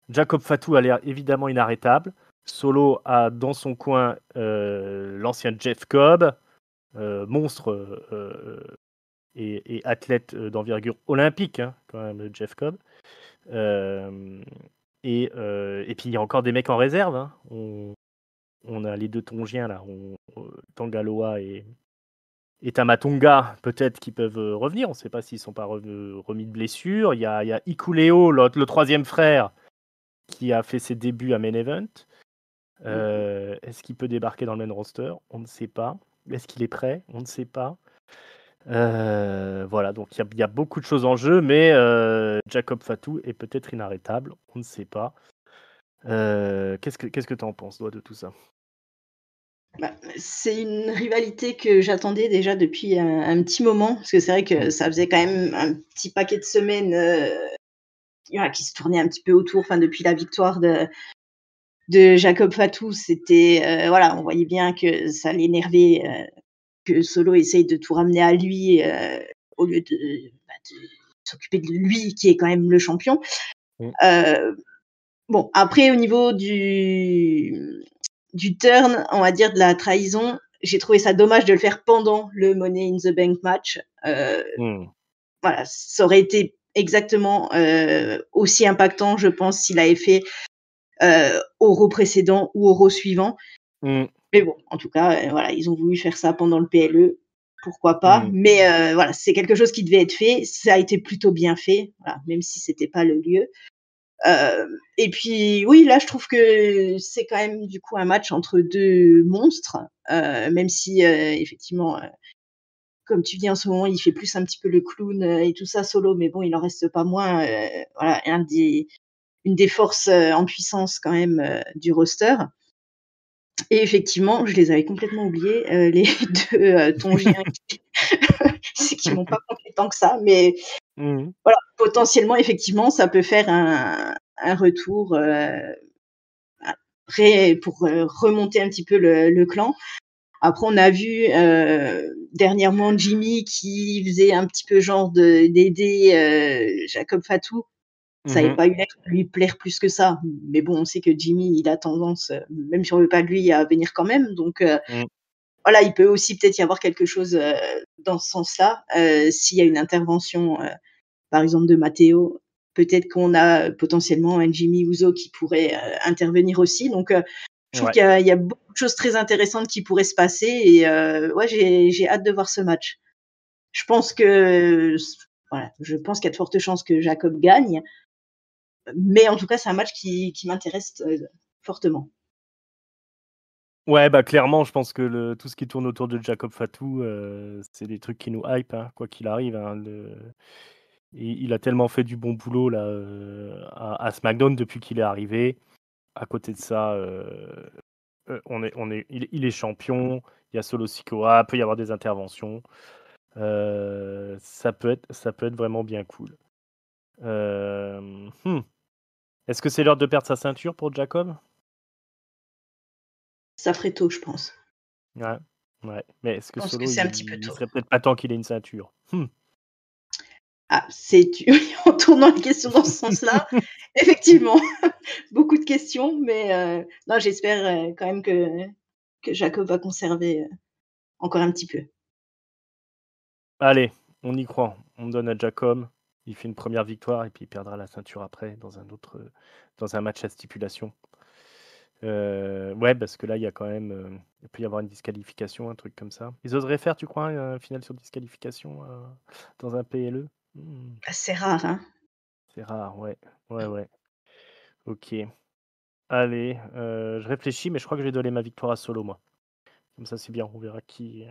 Jacob Fatou a l'air évidemment inarrêtable. Solo a dans son coin l'ancien Jeff Cobb, monstre et athlète d'envergure olympique, hein, quand même, Jeff Cobb. Et puis il y a encore des mecs en réserve. Hein. On a les deux Tongiens là, Tangaloa et Tamatonga, peut-être qui peuvent revenir. On ne sait pas s'ils ne sont pas remis de blessure. Il y a Ikuleo, le troisième frère, qui a fait ses débuts à Main Event. Est-ce qu'il peut débarquer dans le main roster? On ne sait pas. Est-ce qu'il est prêt? On ne sait pas. Voilà, donc il y a beaucoup de choses en jeu, mais Jacob Fatou est peut-être inarrêtable, on ne sait pas. Qu'est-ce que tu en penses, toi, de tout ça? C'est une rivalité que j'attendais déjà depuis un petit moment, parce que c'est vrai que ça faisait quand même un petit paquet de semaines qui se tournaient un petit peu autour, depuis la victoire de Jacob Fatou. C'était, voilà, on voyait bien que ça l'énervait, que Solo essaye de tout ramener à lui au lieu de s'occuper de lui qui est quand même le champion. Euh, bon, après, au niveau du turn, on va dire de la trahison, j'ai trouvé ça dommage de le faire pendant le Money in the Bank match. Voilà, ça aurait été exactement aussi impactant, je pense, s'il avait fait au Raw précédent ou au Raw suivant. Mais bon, en tout cas, voilà, ils ont voulu faire ça pendant le PLE, pourquoi pas. Mais voilà, c'est quelque chose qui devait être fait. Ça a été plutôt bien fait, voilà, même si c'était pas le lieu. Et puis oui, là, je trouve que c'est quand même du coup un match entre deux monstres, même si effectivement, comme tu dis en ce moment, il fait plus un petit peu le clown et tout ça solo, mais bon, il en reste pas moins voilà une des forces en puissance quand même du roster. Et effectivement, je les avais complètement oubliés, les deux Tongiens qui m'ont pas manqué tant que ça, mais voilà, potentiellement, effectivement, ça peut faire un retour pour remonter un petit peu le clan. Après, on a vu dernièrement Jimmy qui faisait un petit peu genre d'aider Jacob Fatou. Ça n'avait pas eu l'air de lui plaire plus que ça. Mais bon, on sait que Jimmy, il a tendance, même si on veut pas de lui, à venir quand même. Donc voilà, il peut aussi peut-être y avoir quelque chose dans ce sens-là. S'il y a une intervention, par exemple, de Matteo, peut-être qu'on a potentiellement un Jimmy Uso qui pourrait intervenir aussi. Donc je trouve qu'il y a beaucoup de choses très intéressantes qui pourraient se passer. Et ouais, j'ai hâte de voir ce match. Je pense que voilà, je pense qu'il y a de fortes chances que Jacob gagne. Mais en tout cas, c'est un match qui m'intéresse fortement. Ouais, bah clairement, je pense que tout ce qui tourne autour de Jacob Fatou, c'est des trucs qui nous hype, hein, quoi qu'il arrive. Hein, il a tellement fait du bon boulot là, à SmackDown depuis qu'il est arrivé. À côté de ça, il est champion. Il y a Solo Sikoa, peut y avoir des interventions. Ça peut être vraiment bien cool. Est-ce que c'est l'heure de perdre sa ceinture pour Jacob? Ça ferait tôt, je pense. Ouais. Mais est-ce que Je pense que Solo, c'est un petit peu il tôt. serait peut-être pas temps qu'il ait une ceinture? Ah, en tournant la question dans ce sens-là, effectivement, beaucoup de questions, mais non, j'espère quand même que Jacob va conserver encore un petit peu. Allez, on y croit. On donne à Jacob. Il fait une première victoire et puis il perdra la ceinture après dans un match à stipulation. Ouais, parce que là, il y a quand même, il peut y avoir une disqualification, un truc comme ça. Ils oseraient faire, tu crois, un final sur disqualification dans un PLE? C'est rare, hein. C'est rare, ouais. Ouais. Ok. Allez, je réfléchis, mais je crois que je vais donner ma victoire à Solo, moi. Comme ça, c'est bien. On verra qui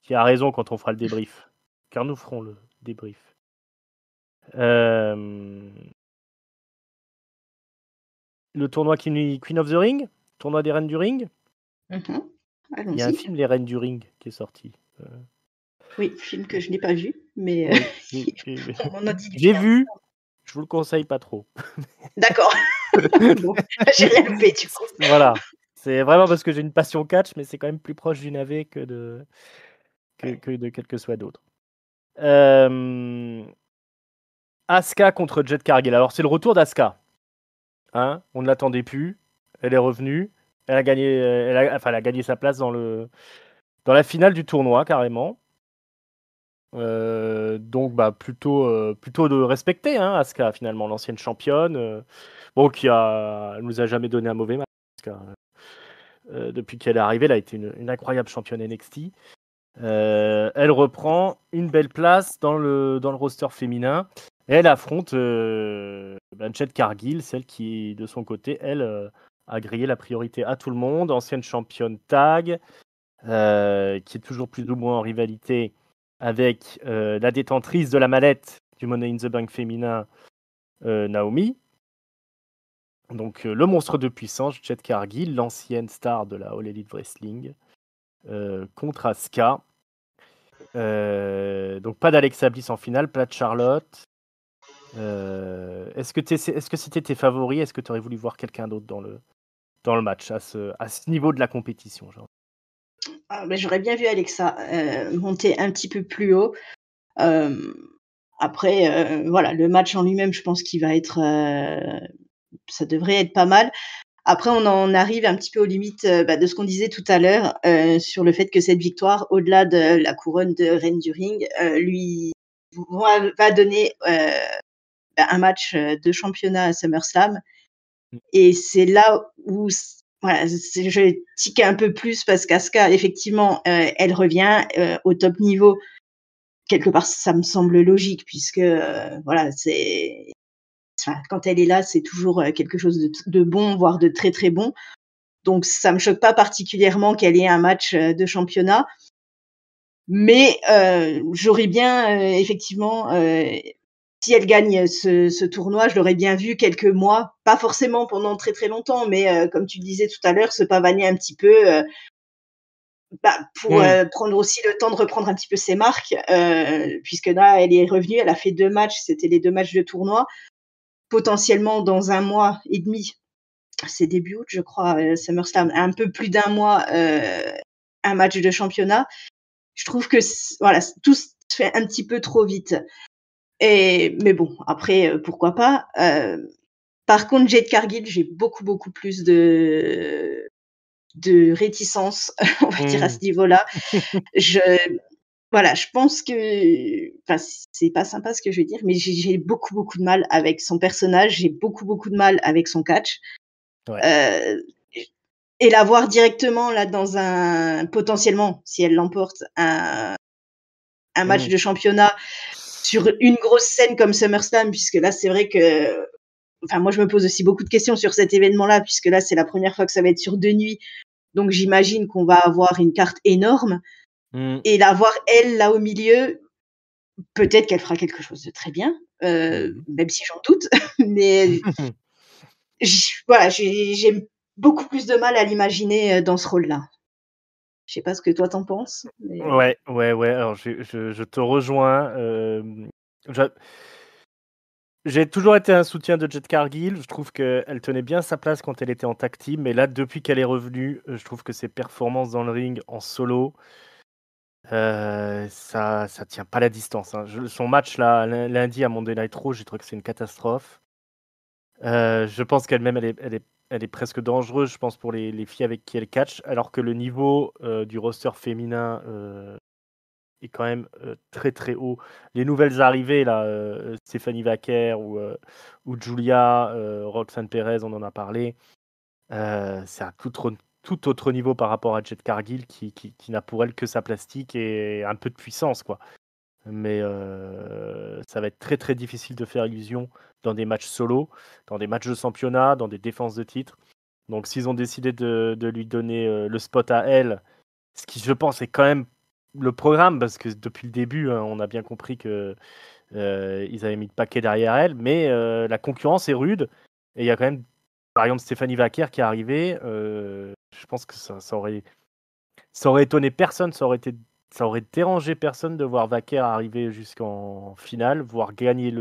a raison quand on fera le débrief. Car nous ferons le débrief. Le tournoi Queen of the Ring, tournoi des Reines du Ring. Il y a un Allons-y. film Les Reines du Ring qui est sorti. Oui, film que je n'ai pas vu, mais Oui, on m'en a dit du j'ai bien. vu. Je vous le conseille pas trop. D'accord. Bon, j'ai rien loupé du coup. Voilà. C'est vraiment parce que j'ai une passion catch, mais c'est quand même plus proche du navet que de quel que soit d'autre. Asuka contre Jade Cargill. Alors c'est le retour d'Asuka. Hein, on ne l'attendait plus. Elle est revenue. Elle a gagné, elle a gagné sa place dans la finale du tournoi carrément. Donc bah plutôt de respecter Asuka finalement, l'ancienne championne. Bon, elle nous a jamais donné un mauvais match. Asuka. Depuis qu'elle est arrivée, elle a été une incroyable championne NXT. Elle reprend une belle place dans le roster féminin. Et elle affronte Jade Cargill, celle qui, de son côté, elle, a grillé la priorité à tout le monde. Ancienne championne tag, qui est toujours plus ou moins en rivalité avec la détentrice de la mallette du Money in the Bank féminin, Naomi. Donc le monstre de puissance, Jade Cargill, l'ancienne star de la All Elite Wrestling, contre Asuka. Donc pas d'Alexa Bliss en finale, pas de Charlotte. Est-ce que c'était tes favoris? Est-ce que tu aurais voulu voir quelqu'un d'autre dans le match à ce niveau de la compétition, genre? J'aurais bien vu Alexa monter un petit peu plus haut. Euh, Après, voilà, le match en lui-même, je pense qu'il va être, ça devrait être pas mal. Après, on en arrive un petit peu aux limites, de ce qu'on disait tout à l'heure, sur le fait que cette victoire, au-delà de la couronne de reine du ring, lui va donner, un match, de championnat à SummerSlam. Mmh. Et c'est là où voilà, je tique un peu plus parce qu'Asuka, effectivement, elle revient, au top niveau. Quelque part, ça me semble logique puisque, voilà, quand elle est là, c'est toujours, quelque chose de bon, voire de très, très bon. Donc ça me choque pas particulièrement qu'elle ait un match, de championnat. Mais, j'aurais bien, effectivement, si elle gagne ce tournoi, je l'aurais bien vu quelques mois, pas forcément pendant très, très longtemps, mais, comme tu le disais tout à l'heure, se pavaner un petit peu, pour, Mmh. prendre aussi le temps de reprendre un petit peu ses marques, puisque là, elle est revenue, elle a fait 2 matchs, c'était les 2 matchs de tournoi. Potentiellement dans 1 mois et demi, c'est début août, je crois, SummerSlam, un peu plus d'1 mois, un match de championnat. Je trouve que voilà, tout se fait un petit peu trop vite. Mais bon, après, pourquoi pas. Par contre, Jade Cargill, j'ai beaucoup, beaucoup plus de réticence, on va dire à ce Mmh. niveau-là. Je Voilà, je pense que enfin, c'est pas sympa ce que je vais dire, mais j'ai beaucoup, beaucoup de mal avec son personnage, j'ai beaucoup, beaucoup de mal avec son catch. Ouais. Heu et la voir directement là dans un potentiellement, si elle l'emporte, un match Mmh. de championnat sur une grosse scène comme SummerSlam, puisque là, c'est vrai que enfin, moi, je me pose aussi beaucoup de questions sur cet événement-là, puisque là, c'est la première fois que ça va être sur 2 nuits. Donc j'imagine qu'on va avoir une carte énorme Mmh. et la voir elle, là, au milieu, peut-être qu'elle fera quelque chose de très bien, Mmh. même si j'en doute, mais voilà, j'ai beaucoup plus de mal à l'imaginer, dans ce rôle-là. Je sais pas ce que toi t'en penses, mais Ouais, ouais, ouais, alors je te rejoins, j'a j'ai toujours été un soutien de Jade Cargill. Je trouve qu'elle tenait bien sa place quand elle était en tag team, mais là, depuis qu'elle est revenue, je trouve que ses performances dans le ring en solo, ça tient pas la distance, hein. Son match là, lundi à Monday Night Raw, j'ai trouvé que c'est une catastrophe. Je pense qu'elle-même, elle est presque dangereuse, je pense, pour les filles avec qui elle catch, alors que le niveau, du roster féminin, est quand même, très, très haut. Les nouvelles arrivées là, Stephanie Vaquer ou Julia, Roxanne Perez, on en a parlé. C'est un tout autre niveau par rapport à Jade Cargill qui n'a pour elle que sa plastique et un peu de puissance, quoi. Mais, ça va être très, très difficile de faire illusion dans des matchs solo, dans des matchs de championnat, dans des défenses de titre. Donc s'ils ont décidé de lui donner, le spot à elle, ce qui je pense est quand même le programme, parce que depuis le début, hein, on a bien compris que, ils avaient mis le paquet derrière elle, mais, la concurrence est rude et il y a quand même, par exemple, Stéphanie Vaquer qui est arrivée, je pense que ça aurait étonné personne, ça aurait dérangé personne de voir Vaquer arriver jusqu'en finale, voire gagner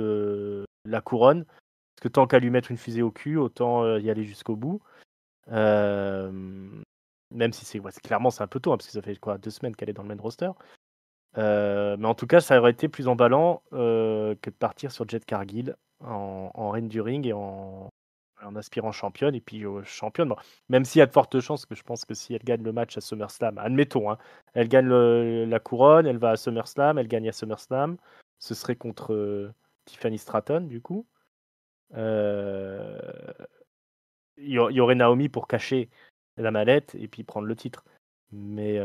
la couronne. Parce que tant qu'à lui mettre une fusée au cul, autant, y aller jusqu'au bout. Hem, Même si clairement c'est un peu tôt, hein, parce que ça fait quoi? 2 semaines qu'elle est dans le main roster. Mais en tout cas, ça aurait été plus emballant, que de partir sur Jade Cargill en reine du ring et en aspirant championne et puis, championne, bon, même s'il y a de fortes chances que je pense que si elle gagne le match à SummerSlam, admettons, hein, elle gagne la couronne, elle va à SummerSlam, elle gagne à SummerSlam, ce serait contre, Tiffany Stratton du coup. Heu, il y aurait Naomi pour cacher la mallette et puis prendre le titre. Mais,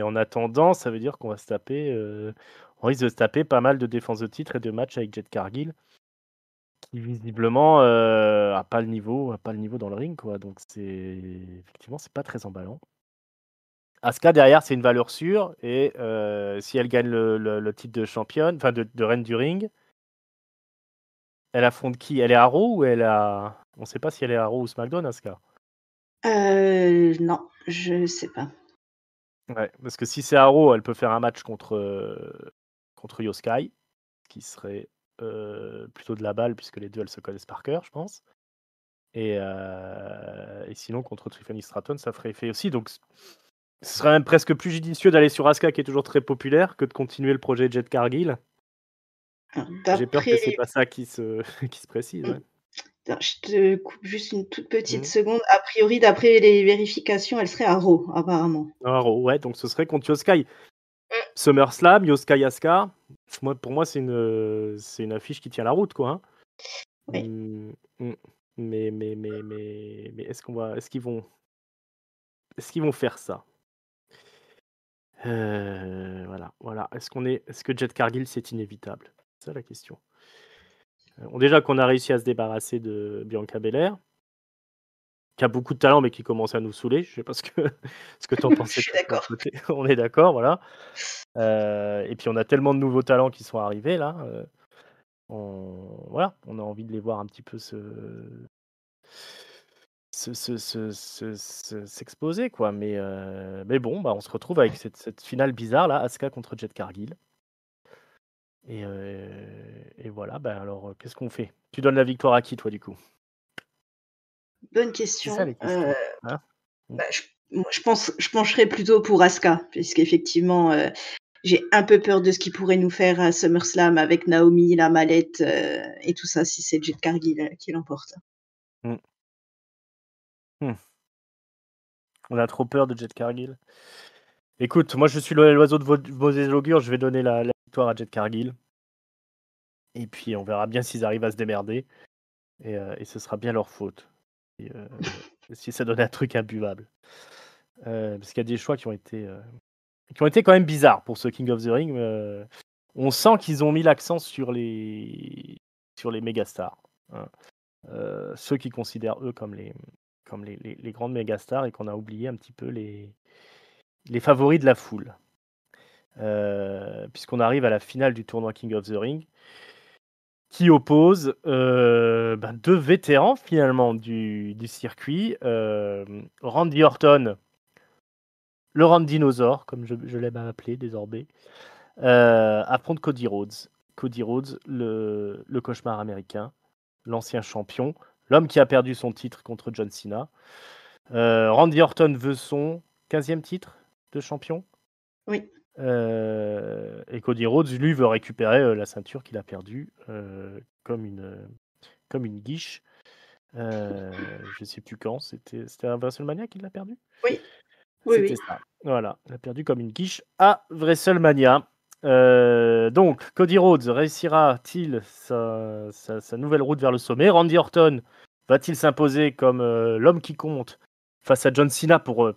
en attendant, ça veut dire qu'on va se taper, on risque de se taper pas mal de défenses de titre et de matchs avec Jade Cargill. Qui visiblement, a pas le niveau dans le ring, quoi, donc effectivement, c'est pas très emballant. Asuka derrière, c'est une valeur sûre et si elle gagne le titre de championne, enfin de reine du ring, elle affronte qui? Elle est à Raw ou on sait pas si elle est à Raw ou SmackDown, Asuka? Non, je sais pas. Ouais, parce que si c'est à Raw, elle peut faire un match contre Io Sky, qui serait, plutôt de la balle puisque les 2 elles se connaissent par cœur, je pense. Et sinon contre Tiffany Stratton, ça ferait effet aussi, donc Ce serait même presque plus judicieux d'aller sur Asuka, qui est toujours très populaire, que de continuer le projet Jade Cargill. Alors, J'ai peur que d'après c'est les... pas ça qui se qui se précise, ouais. Attends, je te coupe juste une toute petite Mmh. seconde. A priori, d'après les vérifications, elle serait à Raw, apparemment. Alors ouais, donc ce serait contre Yoskai. Mmh. SummerSlam, Yoskai Asuka. Pour moi, c'est une affiche qui tient la route, quoi, hein. Oui. Mmh. Mais est-ce qu'ils vont faire ça? Voilà. Est-ce que Jade Cargill, c'est inévitable? C'est ça la question. Bon, déjà qu'on a réussi à se débarrasser de Bianca Belair, qui a beaucoup de talent, mais qui commence à nous saouler. Je sais pas ce que tu en Je pensais suis toi de ton d'accord. côté. On est d'accord, voilà. Et puis on a tellement de nouveaux talents qui sont arrivés là, on a envie de les voir un petit peu s'exposer quoi. Mais bon, bah, on se retrouve avec cette finale bizarre là, Asuka contre Jade Cargill. Et voilà, bah, alors, qu'est-ce qu'on fait? Tu donnes la victoire à qui toi du coup? Bonne C'est ça question. les questions, hein? Mmh. Bah, moi, je pencherais plutôt pour Asuka, puisqu'effectivement, j'ai un peu peur de ce qu'il pourrait nous faire à SummerSlam avec Naomi, la mallette, et tout ça, si c'est Jade Cargill, qui l'emporte. Mmh. Mmh. On a trop peur de Jade Cargill. Écoute, moi je suis l'oiseau de mauvais augure, je vais donner la victoire à Jade Cargill. Et puis on verra bien s'ils arrivent à se démerder. Et ce sera bien leur faute. Et, si ça donne un truc imbuvable. Parce qu'il y a des choix qui ont été quand même bizarres pour ce King of the Ring. On sent qu'ils ont mis l'accent sur les mégastars, hein. Ceux qui considèrent eux comme les grandes mégastars et qu'on a oublié un petit peu les favoris de la foule. Puisqu'on arrive à la finale du tournoi King of the Ring, qui oppose deux vétérans finalement du circuit. Randy Orton, le Randy Dinosaure, comme je l'aime à appeler désormais, affronte Cody Rhodes. Cody Rhodes, le cauchemar américain, l'ancien champion, l'homme qui a perdu son titre contre John Cena. Randy Orton veut son 15e titre de champion. Oui. Et Cody Rhodes, lui, veut récupérer la ceinture qu'il a perdue comme une guiche. Je sais plus quand. C'était à WrestleMania qu'il l'a perdu. Oui. C'était Oui. ça. Voilà, il a perdu comme une quiche à WrestleMania. Donc, Cody Rhodes réussira-t-il sa nouvelle route vers le sommet? Randy Orton va-t-il s'imposer comme l'homme qui compte face à John Cena pour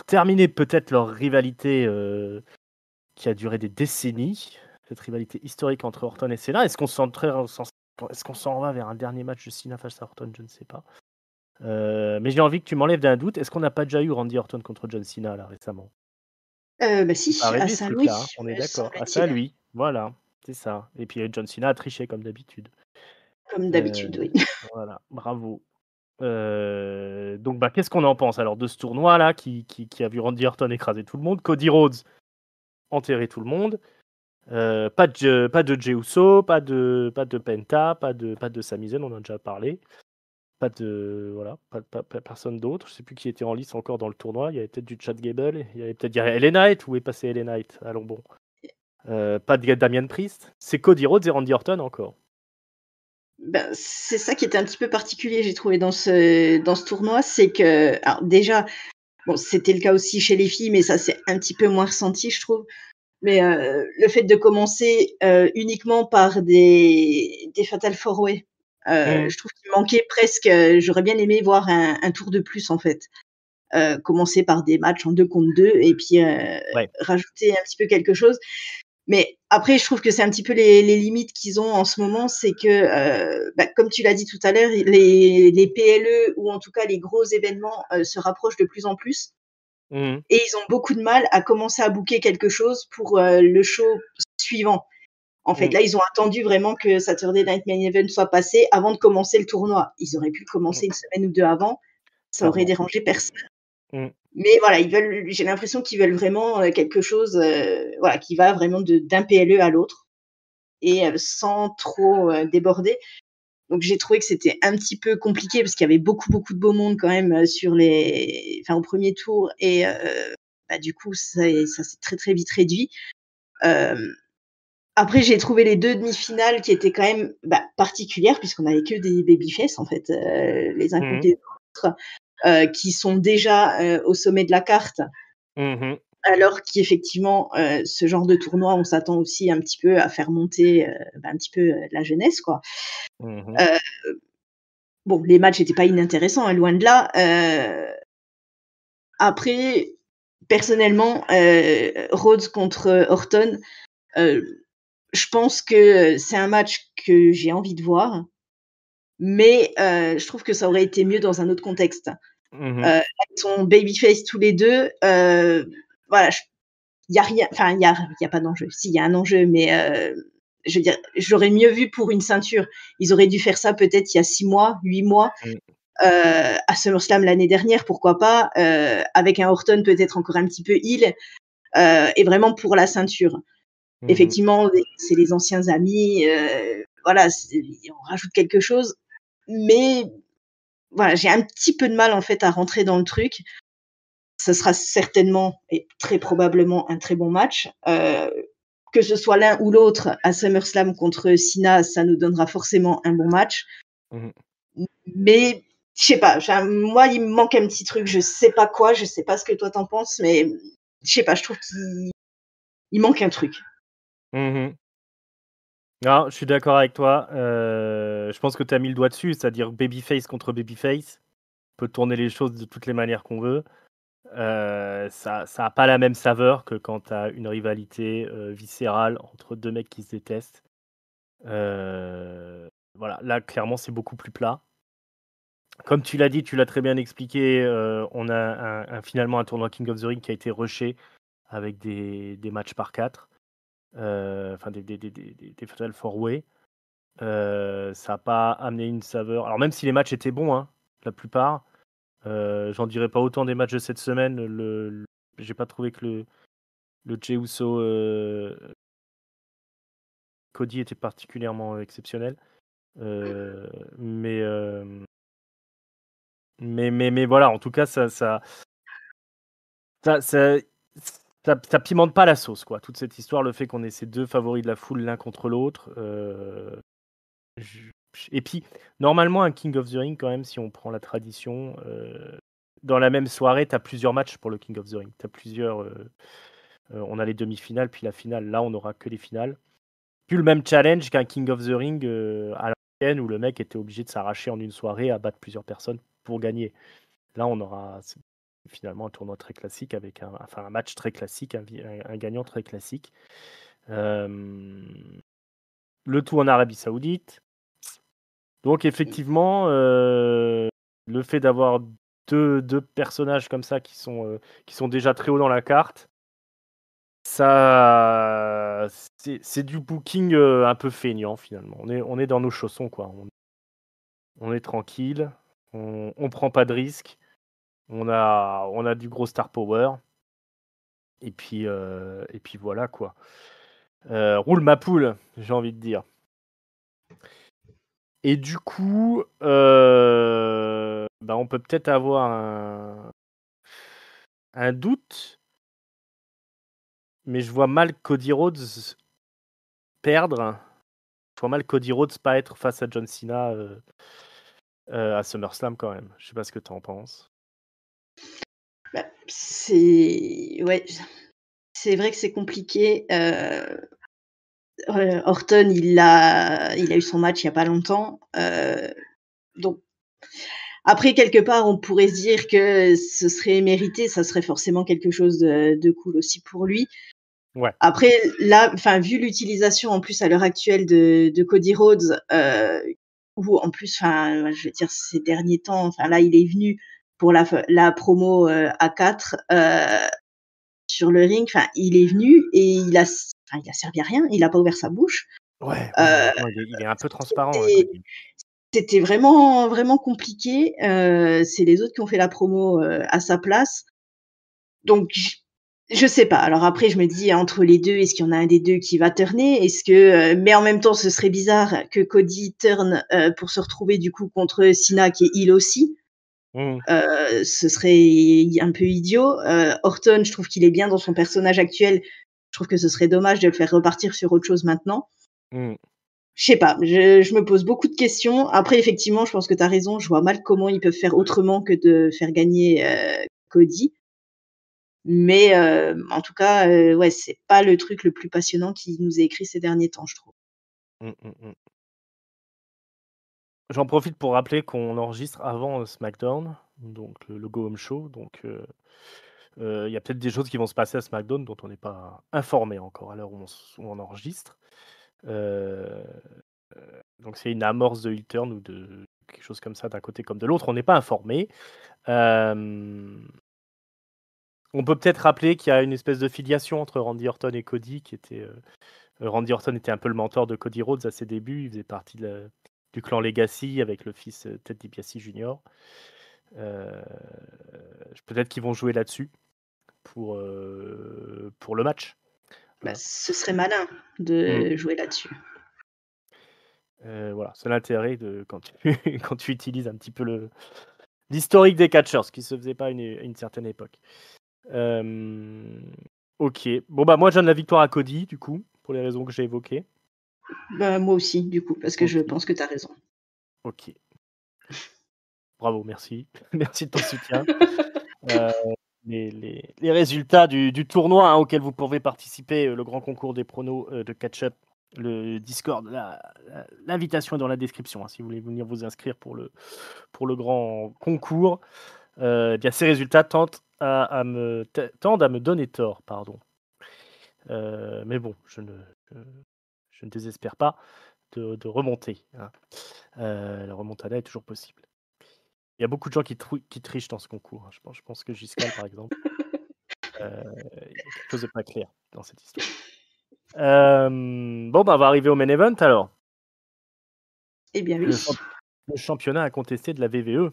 terminer peut-être leur rivalité qui a duré des décennies, cette rivalité historique entre Orton et Cena? Est-ce qu'on s'en va vers un dernier match de Cena face à Orton? Je ne sais pas. Mais j'ai envie que tu m'enlèves d'un doute. Est-ce qu'on n'a pas déjà eu Randy Orton contre John Cena là récemment? Bah C'est pas si, à arrivé ce Saint-Louis, truc-là, hein, on est me d'accord. Ah ça semble-t-il. lui, voilà, c'est ça. Et puis John Cena a triché comme d'habitude. Comme Heu, d'habitude, oui. voilà, bravo. Donc bah, qu'est-ce qu'on en pense alors de ce tournoi-là qui a vu Randy Orton écraser tout le monde, Cody Rhodes enterrer tout le monde, pas de Jey Uso, pas de Penta, pas de Sami Zayn, on en a déjà parlé. Pas personne d'autre. Je sais plus qui était en lice encore dans le tournoi. Il y avait peut-être du Chad Gable, il y avait peut-être LA Knight. Où est passé LA Knight? Allons bon. Pas de Damian Priest. C'est Cody Rhodes et Randy Orton encore. Ben, c'est ça qui était un petit peu particulier, j'ai trouvé dans ce tournoi, c'est que alors déjà, bon, c'était le cas aussi chez les filles, mais ça c'est un petit peu moins ressenti, je trouve. Mais, le fait de commencer, uniquement par des fatal four way, Mmh. je trouve qu'il manquait presque, j'aurais bien aimé voir un tour de plus en fait. Commencer par des matchs en 2 contre 2 et puis, Ouais. rajouter un petit peu quelque chose. Mais après, je trouve que c'est un petit peu les limites qu'ils ont en ce moment, c'est que, comme tu l'as dit tout à l'heure, les PLE ou en tout cas les gros événements, se rapprochent de plus en plus Mmh. et ils ont beaucoup de mal à commencer à booker quelque chose pour, le show suivant. En fait, Mmh. là, ils ont attendu vraiment que Saturday Night Main Event soit passé avant de commencer le tournoi. Ils auraient pu le Mmh. commencer 1 semaine ou 2 avant, ça aurait Clairement. dérangé personne. Mmh. Mais voilà, j'ai l'impression qu'ils veulent vraiment, quelque chose, voilà, qui va vraiment d'un PLE à l'autre et sans trop, déborder. Donc j'ai trouvé que c'était un petit peu compliqué parce qu'il y avait beaucoup, beaucoup de beau monde quand même, au premier tour et du coup, ça s'est très, très vite réduit. Après, j'ai trouvé les 2 demi-finales qui étaient quand même, particulières puisqu'on avait que des babyface en fait, les uns contre Mmh. les autres, qui sont déjà, au sommet de la carte. Mmh. Alors qu'effectivement, ce genre de tournoi, on s'attend aussi un petit peu à faire monter, un petit peu, la jeunesse, quoi. Mmh. Heu, bon, les matchs étaient pas inintéressants, hein, loin de là. Après, personnellement, Rhodes contre Orton, heu, je pense que c'est un match que j'ai envie de voir, mais je trouve que ça aurait été mieux dans un autre contexte. Mmh. Là, ils sont babyface tous les 2, voilà, il y a rien, enfin il y a pas d'enjeu. Si, il y a un enjeu, mais je veux dire, j'aurais mieux vu pour une ceinture. Ils auraient dû faire ça peut-être il y a 6 mois, 8 mois, Mmh. à SummerSlam l'année dernière, pourquoi pas, avec un Orton peut-être encore un petit peu heel, et vraiment pour la ceinture. Mmh. Effectivement, c'est les anciens amis, voilà, on rajoute quelque chose, mais voilà, j'ai un petit peu de mal en fait à rentrer dans le truc. Ce sera certainement et très probablement un très bon match. Que ce soit l'un ou l'autre à SummerSlam contre Cena, ça nous donnera forcément un bon match. Mmh. Mais je sais pas, moi, il me manque un petit truc, je sais pas quoi, je sais pas ce que toi t'en penses, mais je sais pas, je trouve qu'il manque un truc. Mmh. Non, je suis d'accord avec toi, je pense que tu as mis le doigt dessus, c'est-à-dire babyface contre babyface. On peut tourner les choses de toutes les manières qu'on veut. Ça a pas la même saveur que quand tu as une rivalité, viscérale entre 2 mecs qui se détestent. Voilà, là, clairement, c'est beaucoup plus plat. Comme tu l'as dit, tu l'as très bien expliqué, on a finalement un tournoi King of the Ring qui a été rushé avec des matchs par 4, enfin des Fatal 4 Way. Ça a pas amené une saveur, alors même si les matchs étaient bons, hein, la plupart, j'en dirais pas autant des matchs de cette semaine. J'ai pas trouvé que le Jey Uso, Cody était particulièrement, exceptionnel. Heu, mais, mais voilà, en tout cas, ça ça ça pimente pas la sauce, quoi. Toute cette histoire, le fait qu'on ait ces 2 favoris de la foule l'un contre l'autre, je et puis, normalement, un King of the Ring, quand même, si on prend la tradition, dans la même soirée, tu as plusieurs matchs pour le King of the Ring. Tu as plusieurs, on a les demi-finales, puis la finale. Là, on n'aura que les finales. Plus le même challenge qu'un King of the Ring, à l'ancienne, où le mec était obligé de s'arracher en une soirée à battre plusieurs personnes pour gagner. Là, on aura finalement un tournoi très classique avec un match très classique, un gagnant très classique. Le tout en Arabie Saoudite. Donc effectivement, le fait d'avoir deux personnages comme ça qui sont déjà très hauts dans la carte, ça c'est du booking, un peu feignant finalement. On est dans nos chaussons, quoi. On est tranquille, on prend pas de risques, on a du gros star power et puis voilà, quoi. Roule ma poule, j'ai envie de dire. Et du coup, on peut peut-être avoir un doute, mais je vois mal Cody Rhodes perdre. Je vois mal Cody Rhodes pas être face à John Cena, à SummerSlam quand même. Je sais pas ce que tu en penses? Ouais, c'est vrai que c'est compliqué. Orton, il a eu son match il y a pas longtemps, donc après quelque part, on pourrait se dire que ce serait mérité, ça serait forcément quelque chose de cool aussi pour lui. Ouais. Après là, enfin, vu l'utilisation en plus à l'heure actuelle de Cody Rhodes, où en plus, enfin, je veux dire ces derniers temps, enfin là, il est venu pour la promo, A4, sur le ring, enfin, il est venu et il a servi à rien, il a pas ouvert sa bouche. Ouais, oui, Heu, non, il est un peu transparent, hein, c'était Cody. c'était vraiment, vraiment compliqué. C'est les autres qui ont fait la promo, à sa place. Donc je sais pas. Alors après, je me dis entre les 2, est-ce qu'il y en a un des 2 qui va turner? Est-ce que, mais en même temps, ce serait bizarre que Cody turn, pour se retrouver du coup contre Cena qui est heel aussi. Ce serait un peu idiot. Orton, je trouve qu'il est bien dans son personnage actuel. Je trouve que ce serait dommage de le faire repartir sur autre chose maintenant. Mmh. Je sais pas, je me pose beaucoup de questions. Après, effectivement, je pense que tu as raison. Je vois mal comment ils peuvent faire autrement que de faire gagner, Cody. Mais, en tout cas, ouais, c'est pas le truc le plus passionnant qui nous ait écrit ces derniers temps, je trouve. Mmh, mmh, mmh. J'en profite pour rappeler qu'on enregistre avant, SmackDown, donc le Go Home Show, donc il y a peut-être des choses qui vont se passer à SmackDown dont on n'est pas informé encore à l'heure où on enregistre. Heu donc c'est une amorce de heel turn ou de quelque chose comme ça d'un côté comme de l'autre, on n'est pas informé. Hem, on peut peut-être rappeler qu'il y a une espèce de filiation entre Randy Orton et Cody qui était, Randy Orton était un peu le mentor de Cody Rhodes à ses débuts, il faisait partie du clan Legacy avec le fils, Ted DiBiase Jr. Heu, peut-être qu'ils vont jouer là-dessus pour le match. Bah, Voilà. ce serait malin Mmh. de jouer là-dessus. Voilà, c'est l'intérêt de quand tu quand tu utilises un petit peu l'historique des catcheurs, ce qui se faisait pas à une certaine époque. OK. Bon, bah, moi, je donne la victoire à Cody, du coup, pour les raisons que j'ai évoquées. Bah, moi aussi, du coup, parce que je OK, pense que tu as raison. OK. Bravo, merci. Merci de ton soutien. Heu, les résultats du tournoi, hein, auquel vous pouvez participer, le grand concours des pronos, de catch-up, le Discord, l'invitation est dans la description, hein, si vous voulez venir vous inscrire pour le grand concours. Eh bien, ces résultats tendent à me donner tort, pardon. Mais bon, je ne désespère pas de remonter, hein. La remontada est toujours possible. Il y a beaucoup de gens qui trichent dans ce concours, hein. Je pense que Giscard, par exemple, il y a quelque chose de pas clair dans cette histoire. Bon, bah, on va arriver au main event alors. Eh bien Le oui. champ le championnat incontesté de la WWE,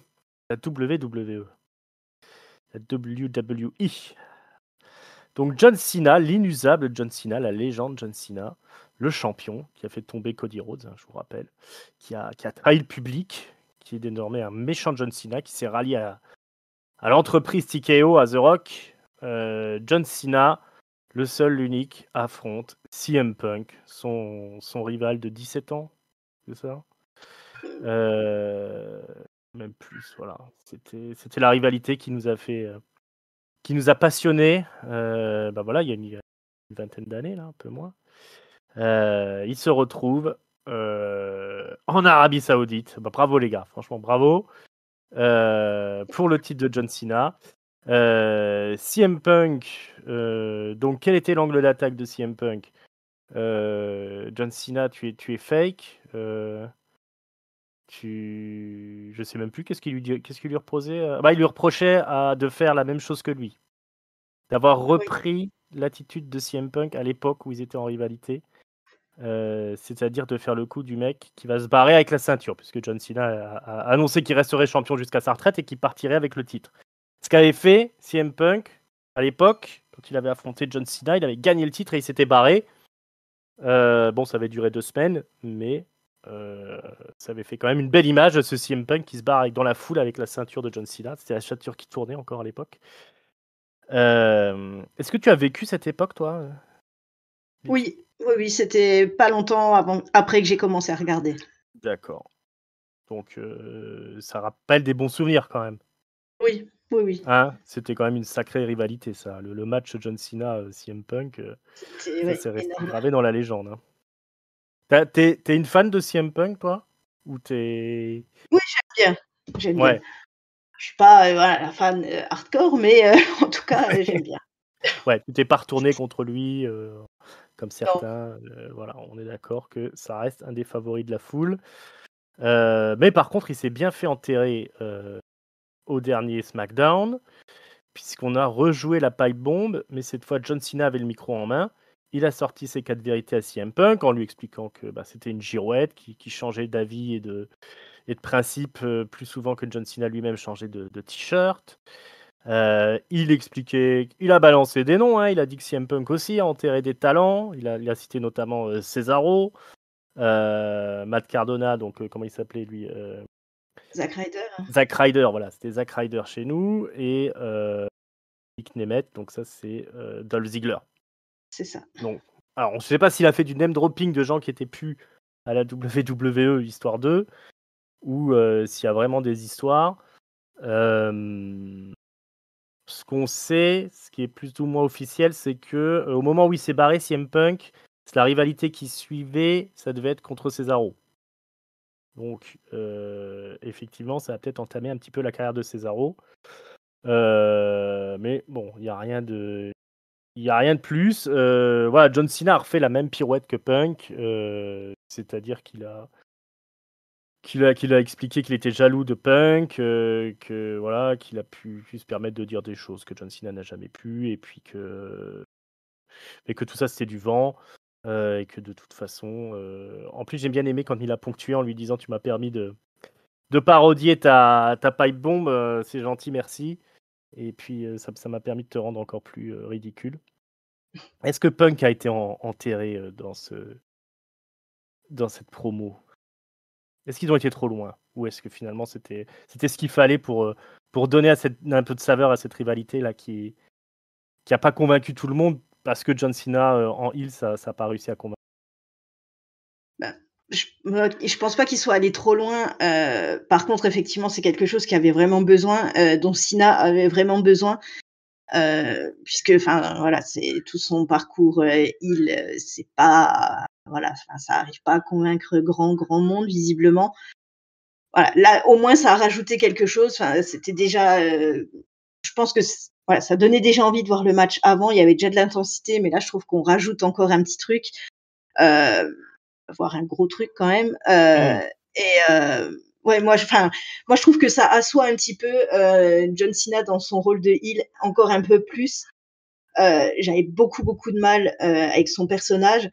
la WWE, la WWE. Donc John Cena, l'inusable John Cena, la légende John Cena, le champion qui a fait tomber Cody Rhodes, hein, je vous rappelle, qui a trahi le public, qui est désormais un méchant John Cena, qui s'est rallié à l'entreprise TKO, à The Rock. John Cena, le seul, l'unique, affronte CM Punk, son rival de 17 ans, c'est ça? Euh, Même plus, voilà. C'était la rivalité qui nous a passionnés. Bah voilà, il y a une vingtaine d'années, là, un peu moins. Ils se retrouvent en Arabie Saoudite. Bah, bravo les gars, franchement bravo. Pour le titre de John Cena. CM Punk, donc quel était l'angle d'attaque de CM Punk? John Cena, tu es fake. Je sais même plus qu'est-ce qu'il lui reprochait. Bah, il lui reprochait de faire la même chose que lui, d'avoir Oui. repris l'attitude de CM Punk à l'époque où ils étaient en rivalité. C'est-à-dire de faire le coup du mec qui va se barrer avec la ceinture, puisque John Cena a annoncé qu'il resterait champion jusqu'à sa retraite et qu'il partirait avec le titre. Ce qu'avait fait CM Punk à l'époque, quand il avait affronté John Cena, il avait gagné le titre et il s'était barré. Bon, ça avait duré 2 semaines, mais ça avait fait quand même une belle image de ce CM Punk qui se barre dans la foule avec la ceinture de John Cena. C'était la ceinture qui tournait encore à l'époque. Est-ce que tu as vécu cette époque, toi, Vicky? Oui, oui, oui, c'était pas longtemps après que j'ai commencé à regarder. D'accord. Donc, ça rappelle des bons souvenirs quand même. Oui, oui, oui. Hein? C'était quand même une sacrée rivalité ça. Le match John Cena, CM Punk, C'était ça ouais, c'est resté énorme. gravé dans la légende, hein. Tu une fan de CM Punk toi? Ou t'es Oui, j'aime bien, j'aime bien. ouais. Je suis pas, voilà, la fan, hardcore, mais en tout cas, j'aime bien. Ouais, tu t'es pas retourné contre lui, comme Non. certains, voilà, on est d'accord que ça reste un des favoris de la foule. Mais par contre, il s'est bien fait enterrer, au dernier SmackDown, puisqu'on a rejoué la pipe bomb, mais cette fois John Cena avait le micro en main. Il a sorti ses 4 vérités à CM Punk en lui expliquant que, bah, c'était une girouette qui changeait d'avis et de principe, plus souvent que John Cena lui-même changeait de t-shirt. Il a balancé des noms, hein, il a dit que CM Punk aussi a enterré des talents. Il a cité notamment, Cesaro, Matt Cardona, donc comment il s'appelait lui? Zack Ryder. Zack Ryder, voilà, c'était Zack Ryder chez nous et Nick Nemeth, donc ça c'est Dolph Ziggler. C'est ça. Donc, alors on ne sait pas s'il a fait du name dropping de gens qui étaient plus à la WWE histoire 2 ou s'il y a vraiment des histoires. Ce qu'on sait, ce qui est plus ou moins officiel, c'est que au moment où il s'est barré, CM Punk, c'est la rivalité qui suivait, ça devait être contre Cesaro. Donc, effectivement, ça a peut-être entamé un petit peu la carrière de Cesaro. Mais bon, il n'y a rien de plus. Voilà, John Cena a refait la même pirouette que Punk. C'est-à-dire qu'il a expliqué qu'il était jaloux de Punk, que voilà, qu'il a pu se permettre de dire des choses que John Cena n'a jamais pu, et puis que tout ça c'était du vent. Et que de toute façon, en plus j'ai bien aimé quand il a ponctué en lui disant tu m'as permis de parodier ta pipe bomb, c'est gentil, merci. Et puis ça m'a permis de te rendre encore plus ridicule. Est-ce que Punk a été enterré dans cette promo? Est-ce qu'ils ont été trop loin? Ou est-ce que finalement c'était ce qu'il fallait pour donner un peu de saveur à cette rivalité là qui a pas convaincu tout le monde parce que John Cena en heel ça a pas réussi à convaincre? Bah, je pense pas qu'il soit allé trop loin. Par contre, effectivement, c'est quelque chose qui avait vraiment besoin, dont Cena avait vraiment besoin, puisque, enfin, voilà, c'est tout son parcours heel, c'est pas, voilà, enfin, ça arrive pas à convaincre grand monde visiblement. Voilà, là, au moins, ça a rajouté quelque chose. Enfin, c'était déjà, je pense que voilà, ça donnait déjà envie de voir le match avant. Il y avait déjà de l'intensité, mais là, je trouve qu'on rajoute encore un petit truc. Voire un gros truc quand même. Mmh. Ouais, moi je trouve que ça assoit un petit peu John Cena dans son rôle de heel encore un peu plus. J'avais beaucoup de mal avec son personnage.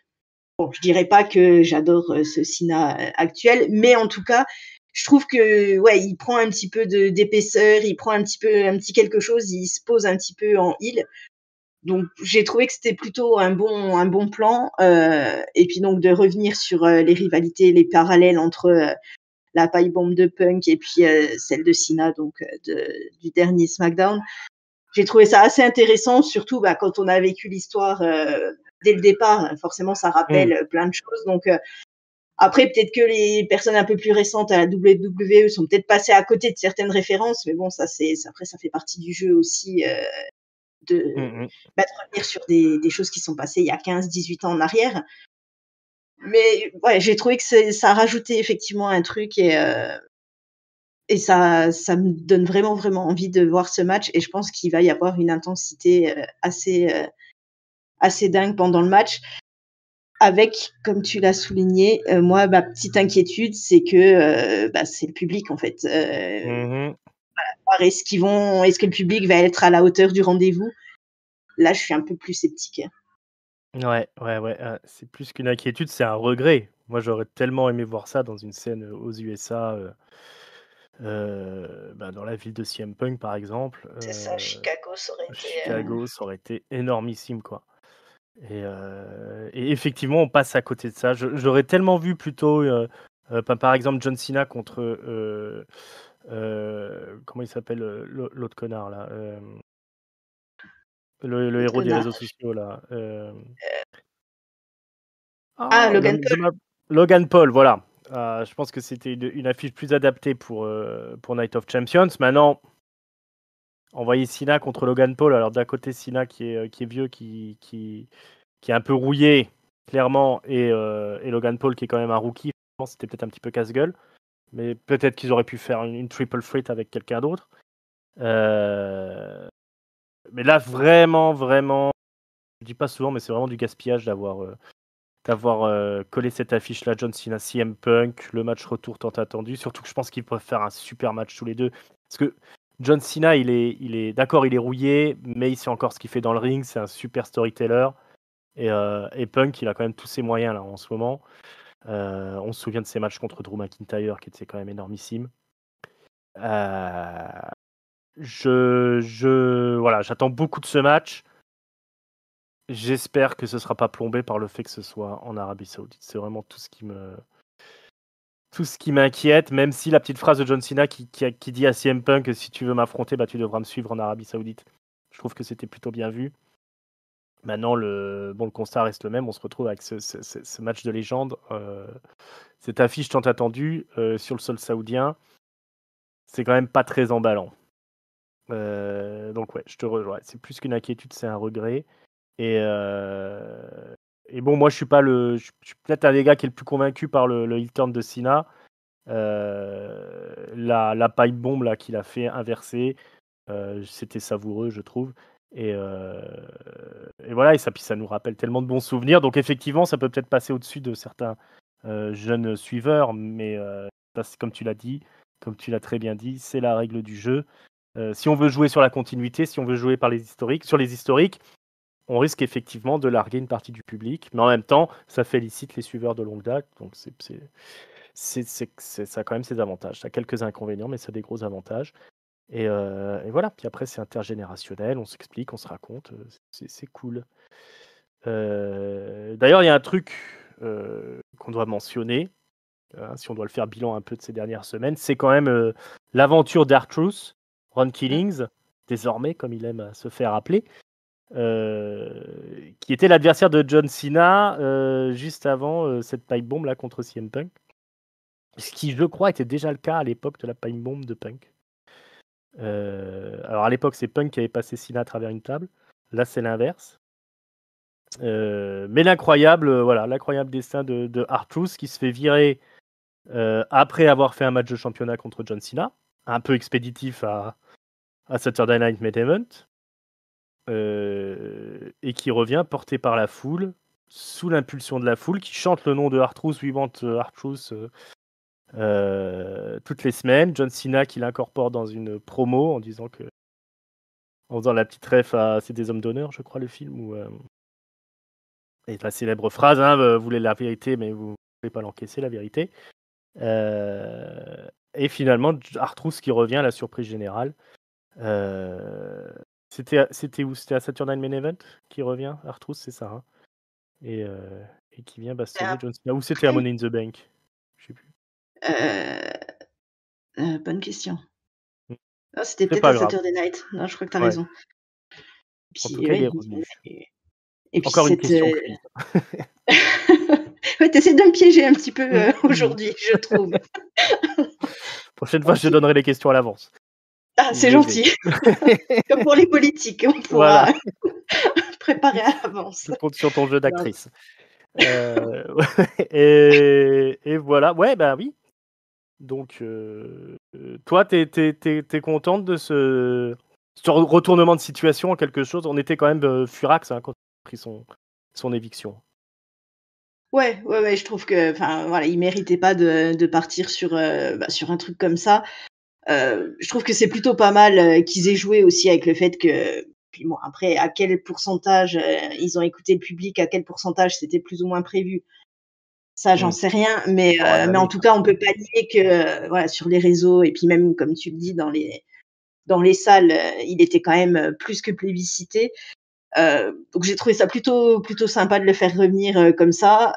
Bon, je dirais pas que j'adore ce Cena actuel, mais en tout cas, je trouve que ouais, il prend un petit peu d'épaisseur, il prend un petit quelque chose, il se pose un petit peu en heel. Donc j'ai trouvé que c'était plutôt un bon plan. Et puis donc de revenir sur les rivalités, les parallèles entre la pipe bomb de Punk et puis celle de Cena, donc du dernier SmackDown. J'ai trouvé ça assez intéressant, surtout quand on a vécu l'histoire dès le départ. Forcément, ça Mmh. rappelle plein de choses. Donc après, peut-être que les personnes un peu plus récentes à la WWE sont peut-être passées à côté de certaines références, mais bon, après ça fait partie du jeu aussi. De, Mmh mh. de revenir sur des choses qui sont passées il y a 15-18 ans en arrière. Mais ouais, j'ai trouvé que ça rajoutait effectivement un truc et ça me donne vraiment envie de voir ce match et je pense qu'il va y avoir une intensité assez dingue pendant le match. Avec, comme tu l'as souligné, moi, ma petite inquiétude, c'est que c'est le public en fait. Mmh. Est-ce que le public va être à la hauteur du rendez-vous? Là, je suis un peu plus sceptique. Ouais, c'est plus qu'une inquiétude, c'est un regret. Moi, j'aurais tellement aimé voir ça dans une scène, aux USA, dans la ville de CM Punk, par exemple, C'est ça, Chicago, ça aurait été. Chicago, ça aurait été énormissime, quoi. Et effectivement, on passe à côté de ça. J'aurais tellement vu plutôt, par exemple, John Cena contre, comment il s'appelle, l'autre connard là, le L'autre héros des connard. réseaux sociaux là, Ah, ah, Logan Paul. Logan Paul, voilà. Je pense que c'était une affiche plus adaptée pour Night of Champions. Maintenant, envoyer Cena contre Logan Paul, alors d'un côté Cena qui est vieux, qui est un peu rouillé, clairement, et Logan Paul qui est quand même un rookie, c'était peut-être un petit peu casse-gueule. Mais peut-être qu'ils auraient pu faire une triple threat avec quelqu'un d'autre. Mais là, vraiment, je dis pas souvent, mais c'est vraiment du gaspillage d'avoir collé cette affiche-là, John Cena, CM Punk, le match retour tant attendu. Surtout que je pense qu'ils peuvent faire un super match tous les deux. Parce que John Cena, il est d'accord, il est rouillé, mais il sait encore ce qu'il fait dans le ring. C'est un super storyteller. Et Punk, il a quand même tous ses moyens là en ce moment. On se souvient de ses matchs contre Drew McIntyre qui étaient quand même énormissimes. Euh, voilà, j'attends beaucoup de ce match. J'espère que ce sera pas plombé par le fait que ce soit en Arabie Saoudite. C'est vraiment tout ce qui me tout ce qui m'inquiète, même si la petite phrase de John Cena qui dit à CM Punk que si tu veux m'affronter, bah, tu devras me suivre en Arabie Saoudite. Je trouve que c'était plutôt bien vu. Maintenant, le constat reste le même. On se retrouve avec ce match de légende. Cette affiche tant attendue sur le sol saoudien, c'est quand même pas très emballant. Donc ouais, je te rejoins. C'est plus qu'une inquiétude, c'est un regret. Et bon, moi, je suis peut-être un des gars qui est le plus convaincu par le heel turn de Cena. La pipe bombe là qu'il a fait inverser, c'était savoureux, je trouve. Et voilà, et ça nous rappelle tellement de bons souvenirs. Donc effectivement, ça peut peut-être passer au-dessus de certains jeunes suiveurs, mais comme tu l'as dit, comme tu l'as très bien dit, c'est la règle du jeu. Si on veut jouer sur la continuité, si on veut jouer sur les historiques, on risque effectivement de larguer une partie du public, mais en même temps, ça félicite les suiveurs de longue date, donc ça a quand même ses avantages. Ça a quelques inconvénients, mais ça a des gros avantages. Et voilà, puis après c'est intergénérationnel, on s'explique, on se raconte, c'est cool. D'ailleurs, il y a un truc qu'on doit mentionner, si on doit le faire bilan un peu de ces dernières semaines, c'est quand même l'aventure d'R-Truth, Ron Killings, désormais, comme il aime se faire appeler, qui était l'adversaire de John Cena juste avant cette pipe bombe là contre CM Punk. Ce qui, je crois, était déjà le cas à l'époque de la pipe bombe de Punk. Alors à l'époque, c'est Punk qui avait passé Cena à travers une table. Là, c'est l'inverse. Mais l'incroyable destin de R-Truth qui se fait virer après avoir fait un match de championnat contre John Cena, un peu expéditif à Saturday Night Main Event, et qui revient porté par la foule, sous l'impulsion de la foule, qui chante le nom de R-Truth, We Want R-Truth toutes les semaines. John Cena qui l'incorpore dans une promo en faisant la petite ref à C'est des hommes d'honneur, je crois, le film, et la célèbre phrase, vous voulez la vérité, mais vous ne pouvez pas l'encaisser, la vérité. Et finalement, R-Truth qui revient à la surprise générale. C'était où? C'était à Saturday Night Main Event qui revient, R-Truth, c'est ça. Hein, et qui vient bastonner John Cena. Ou c'était à Money in the Bank? Je sais plus. Bonne question. Mm. Non, c'était C'est peut-être pas à grave. Saturday Night. Non, je crois que tu as Ouais. raison. En tout Puis, cas, il est ouais, revenu. et puis Encore une question quiz. Ouais, tu essaies de me piéger un petit peu aujourd'hui, je trouve. Prochaine fois, je te donnerai les questions à l'avance. Ah, c'est gentil. Comme pour les politiques, on pourra Voilà. préparer à l'avance. Je compte sur ton jeu d'actrice. Et voilà. Ouais, bah oui. Donc, toi, t'es contente de ce retournement de situation en quelque chose? On était quand même furax quand il a pris son éviction. Ouais, je trouve que, enfin, voilà, il méritait pas de partir sur un truc comme ça. Je trouve que c'est plutôt pas mal qu'ils aient joué aussi avec le fait que, puis bon, après, à quel pourcentage ils ont écouté le public, à quel pourcentage c'était plus ou moins prévu. Ça, j'en sais rien, mais en tout cas, on peut pas nier que, voilà, sur les réseaux et puis même, comme tu le dis, dans les salles, il était quand même plus que plébiscité. Donc j'ai trouvé ça plutôt sympa de le faire revenir comme ça,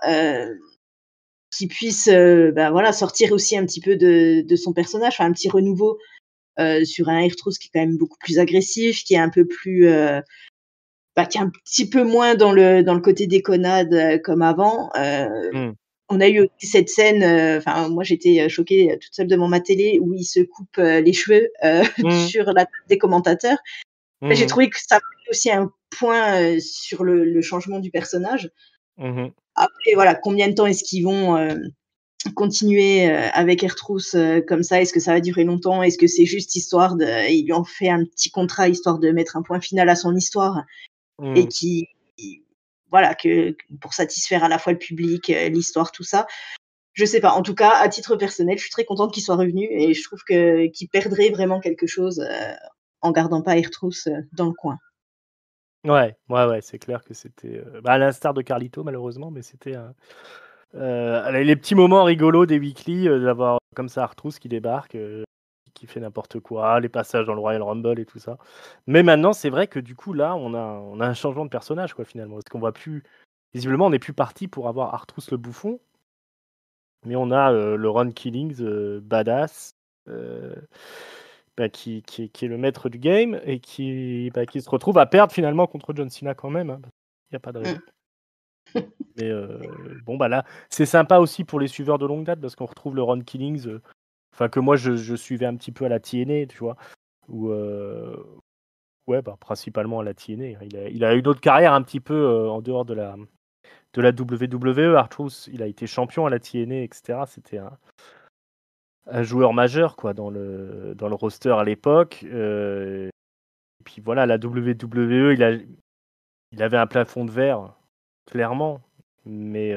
qu'il puisse voilà, sortir aussi un petit peu de son personnage, enfin un petit renouveau sur un R-Truth qui est quand même beaucoup plus agressif, qui est un peu plus qui est un petit peu moins dans le côté déconnade comme avant. On a eu aussi cette scène, enfin moi j'étais choquée toute seule devant ma télé où il se coupe les cheveux sur la table des commentateurs. J'ai trouvé que ça marquait aussi un point sur le changement du personnage. Après voilà, combien de temps est-ce qu'ils vont continuer avec R-Truth comme ça? Est-ce que ça va durer longtemps? Est-ce que c'est juste histoire de ils lui ont fait un petit contrat histoire de mettre un point final à son histoire et voilà, que pour satisfaire à la fois le public, l'histoire, tout ça? Je sais pas. En tout cas, à titre personnel, je suis très contente qu'il soit revenu et je trouve qu'il perdrait vraiment quelque chose en gardant pas R-Truth dans le coin. Ouais, c'est clair que c'était à l'instar de Carlito malheureusement, mais c'était les petits moments rigolos des weekly, d'avoir comme ça R-Truth qui débarque, qui fait n'importe quoi, les passages dans le Royal Rumble et tout ça. Mais maintenant, c'est vrai que du coup là, on a un changement de personnage quoi finalement, parce qu'on voit plus visiblement on n'est plus parti pour avoir R-Truth le bouffon. Mais on a le Ron Killings, badass, qui est le maître du game et qui se retrouve à perdre finalement contre John Cena quand même. Hein. Il n'y a pas de raison. Mais bon, bah là, c'est sympa aussi pour les suiveurs de longue date parce qu'on retrouve le Ron Killings, que moi je suivais un petit peu à la TNA, tu vois, ou ouais, principalement à la TNA. Il a eu une autre carrière un petit peu en dehors de la WWE. R-Truth, il a été champion à la TNA, etc. C'était un joueur majeur quoi dans le roster à l'époque. Et puis voilà, la WWE, il avait un plafond de verre, clairement. Mais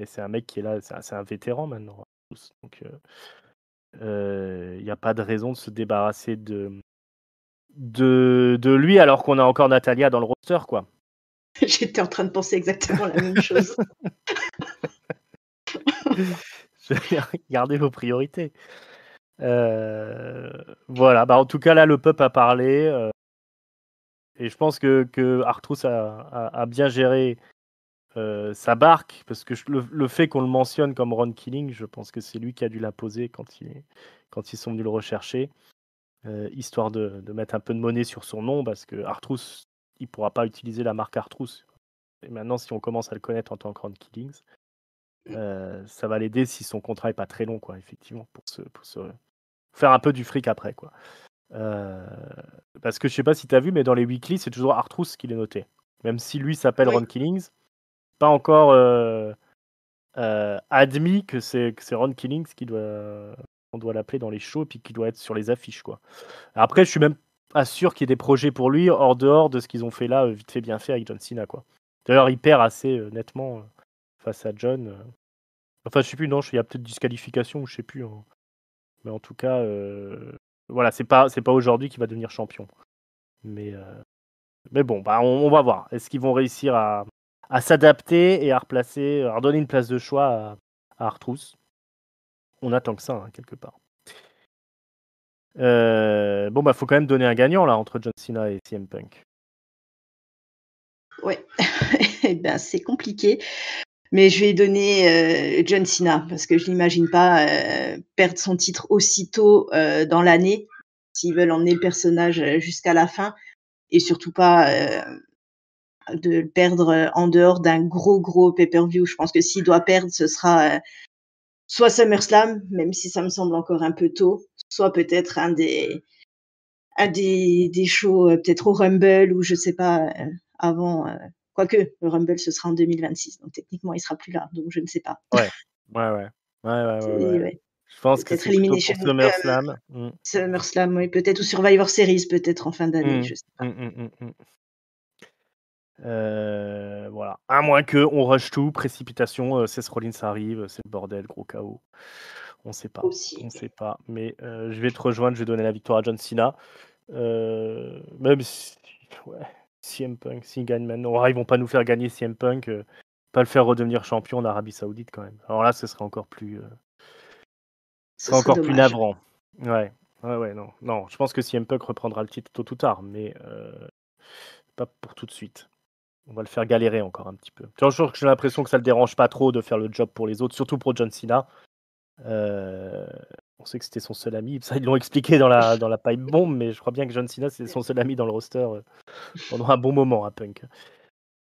c'est un mec qui est là, c'est un vétéran maintenant. Donc il n'y a pas de raison de se débarrasser de lui alors qu'on a encore Natalia dans le roster, quoi. J'étais en train de penser exactement la même chose. Je vais regarder vos priorités. Voilà, en tout cas là le peuple a parlé et je pense que R-Truth a bien géré sa barque parce que le fait qu'on le mentionne comme Ron Killing, je pense que c'est lui qui a dû la poser quand ils sont venus le rechercher, histoire de mettre un peu de monnaie sur son nom parce que R-Truth, il pourra pas utiliser la marque R-Truth. Et maintenant, si on commence à le connaître en tant que Ron Killings, ça va l'aider si son contrat est pas très long, quoi, effectivement, pour se faire un peu du fric après, quoi. Parce que je sais pas si tu as vu, mais dans les weekly, c'est toujours R-Truth qui est noté. Même si lui s'appelle Ron Killings, pas encore admis que c'est Ron Killings on doit l'appeler dans les shows puis qui doit être sur les affiches, quoi. Après, je suis même pas sûr qu'il y ait des projets pour lui hors dehors de ce qu'ils ont fait là, vite fait bien fait avec John Cena, quoi. D'ailleurs, il perd assez nettement face à John. Enfin, je sais plus, non, il y a peut-être disqualification ou je sais plus. Hein. Mais en tout cas, voilà, c'est pas aujourd'hui qu'il va devenir champion. Mais bon, on va voir. Est-ce qu'ils vont réussir à s'adapter et à replacer, à redonner une place de choix à R-Truth. On attend que ça, hein, quelque part. Bon, faut quand même donner un gagnant là entre John Cena et CM Punk. Ouais, eh ben, c'est compliqué. Mais je vais donner John Cena parce que je n'imagine pas perdre son titre aussitôt dans l'année s'ils veulent emmener le personnage jusqu'à la fin et surtout pas de le perdre en dehors d'un gros pay-per-view. Je pense que s'il doit perdre, ce sera soit SummerSlam, même si ça me semble encore un peu tôt, soit peut-être un des shows, peut-être au Rumble ou je sais pas, avant. Quoique, le Rumble, ce sera en 2026, donc techniquement, il sera plus là, donc je ne sais pas. Ouais. Ouais. Je pense que Peut-être c'est plutôt Elimination pour SummerSlam. SummerSlam, oui, peut-être, ou Survivor Series, peut-être en fin d'année, je sais pas. Voilà. À moins qu'on rush tout, précipitation, Seth Rollins arrive, c'est le bordel, gros chaos. On sait pas. Aussi. On sait pas. Mais je vais te rejoindre, je vais donner la victoire à John Cena. Même si, ouais, CM Punk, s'il gagne maintenant, ils vont pas nous faire gagner CM Punk, pas le faire redevenir champion en Arabie Saoudite quand même. Alors là, ce serait encore plus, Ce serait plus dommage. navrant. Ouais, non. Je pense que CM Punk reprendra le titre tôt ou tard, mais pas pour tout de suite. On va le faire galérer encore un petit peu. Toujours que j'ai l'impression que ça le dérange pas trop de faire le job pour les autres, surtout pour John Cena. On sait que c'était son seul ami. Ça, ils l'ont expliqué dans la pipe bomb, mais je crois bien que John Cena, c'est son seul ami dans le roster pendant un bon moment à Punk.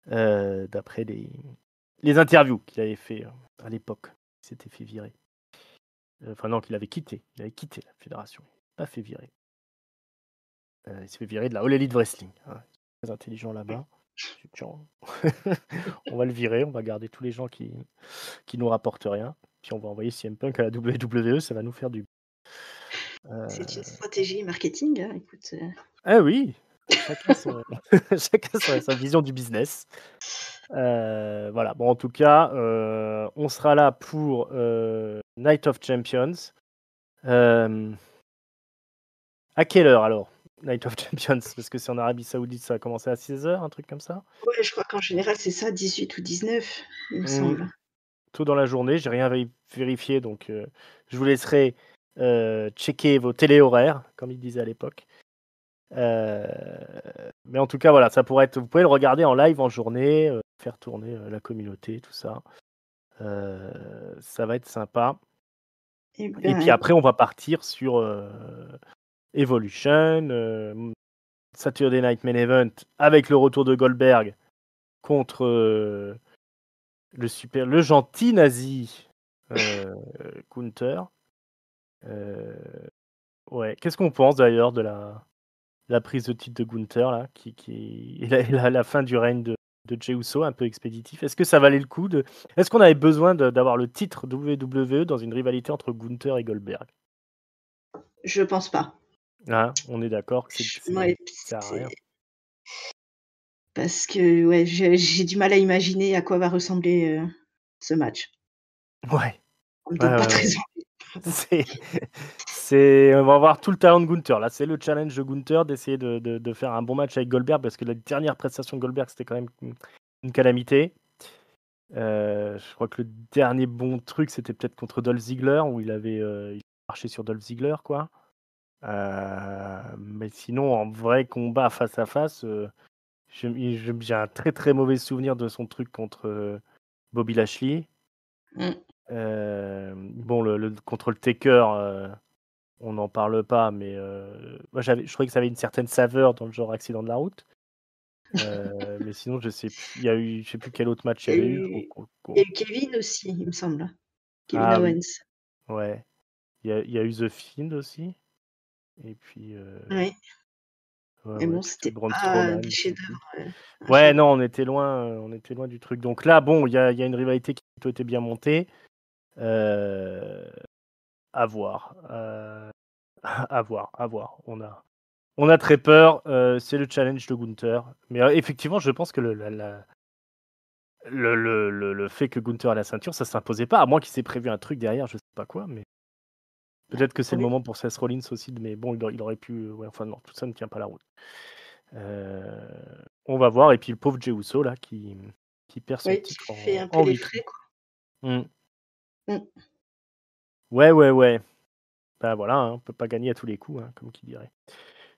D'après les interviews qu'il avait fait à l'époque. Il s'était fait virer. Enfin, non, qu'il avait quitté. Il avait quitté la fédération. Il n'a pas fait virer. Il s'est fait virer de la All Elite Wrestling. Hein. Très intelligent là-bas. On va le virer, on va garder tous les gens qui nous rapportent rien. Puis on va envoyer CM Punk à la WWE, ça va nous faire du. C'est une stratégie marketing, hein, écoute. Ah oui, chacun sa vision du business. Voilà, bon, en tout cas, on sera là pour Night of Champions. À quelle heure alors Night of Champions? Parce que c'est en Arabie Saoudite, ça va commencer à 16h, un truc comme ça? Ouais, je crois qu'en général, c'est ça, 18 ou 19, il me semble. Tôt dans la journée, j'ai rien vérifié, donc je vous laisserai checker vos télé-horaires, comme ils disaient à l'époque. Mais en tout cas, voilà, ça pourrait être. Vous pouvez le regarder en live en journée, faire tourner la communauté, tout ça. Ça va être sympa. Et Et puis ben, après, on va partir sur Evolution, Saturday Night Main Event avec le retour de Goldberg contre le gentil nazi Gunther. Ouais. Qu'est-ce qu'on pense d'ailleurs de la prise de titre de Gunther là, et la fin du règne de Jey Uso, un peu expéditif. Est-ce que ça valait le coup Est-ce qu'on avait besoin d'avoir le titre WWE dans une rivalité entre Gunther et Goldberg? je pense pas. Hein, on est d'accord que Ouais, ça sert à rien. parce que ouais, j'ai du mal à imaginer à quoi va ressembler, ce match. Ouais, Ça me ouais, donne pas ouais, très ouais. envie. C'est, on va voir tout le talent de Gunther. Là, c'est le challenge de Gunther d'essayer de faire un bon match avec Goldberg parce que la dernière prestation de Goldberg, c'était quand même une calamité. Je crois que le dernier bon truc, c'était peut-être contre Dolph Ziggler où il marché sur Dolph Ziggler, quoi. Mais sinon, en vrai combat face à face, j'ai un très très mauvais souvenir de son truc contre Bobby Lashley. Mmh. Bon, contre le Taker, on n'en parle pas, mais moi je trouvais que ça avait une certaine saveur dans le genre accident de la route. Mais sinon, je sais plus. Je sais plus quel autre match il y Il y a avait eu. eu il y a eu Kevin aussi, il me semble. Kevin Ah oui, Owens. ouais. Il y a eu The Fiend aussi. Et puis, Ouais, ouais, mais ouais, bon, puis peut-être c'était Braun pas Strowman, des je sais plus. chefs-d'œuvre, à Ouais, chaque non, fois. on était loin du truc. Donc là, bon, il y a une rivalité qui a plutôt été bien montée. Euh, à voir. À voir, à voir. On a très peur. C'est le challenge de Gunther. Mais effectivement, je pense que le fait que Gunther a la ceinture, ça s'imposait pas, à moins qu'il s'est prévu un truc derrière, je sais pas quoi. Mais peut-être que c'est le Oui, moment pour Seth Rollins aussi. Mais bon, il aurait pu. Ouais, enfin, non, tout ça ne tient pas la route. On va voir. Et puis le pauvre Jey Uso, là, qui perd son oui, qui titre fait un peu en les week-end. frais, quoi. Mm. Mmh. Ouais, ouais, ouais. Bah voilà, hein, on peut pas gagner à tous les coups, hein, comme qui dirait.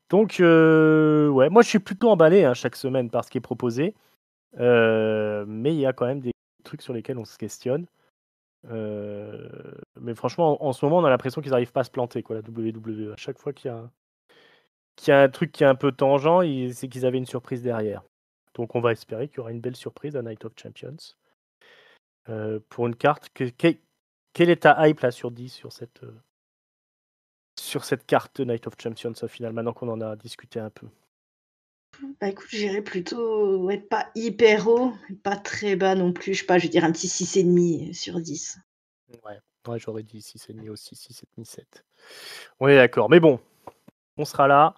Donc, ouais, moi je suis plutôt emballé chaque semaine par ce qui est proposé. Mais il y a quand même des trucs sur lesquels on se questionne. Mais franchement, en ce moment, on a l'impression qu'ils n'arrivent pas à se planter, quoi, la WWE. À chaque fois qu'il y a un truc qui est un peu tangent, c'est qu'ils avaient une surprise derrière. Donc on va espérer qu'il y aura une belle surprise à Night of Champions. Pour une carte, quelle est ta hype là sur 10 sur cette carte Night of Champions au final, maintenant qu'on en a discuté un peu? Bah, écoute, j'irais plutôt, ouais, pas hyper haut, mais pas très bas non plus. Je sais pas, je vais dire un petit 6,5 sur 10. Ouais, ouais, j'aurais dit 6,5 aussi, 6,5, 7. On est d'accord. Mais bon, on sera là.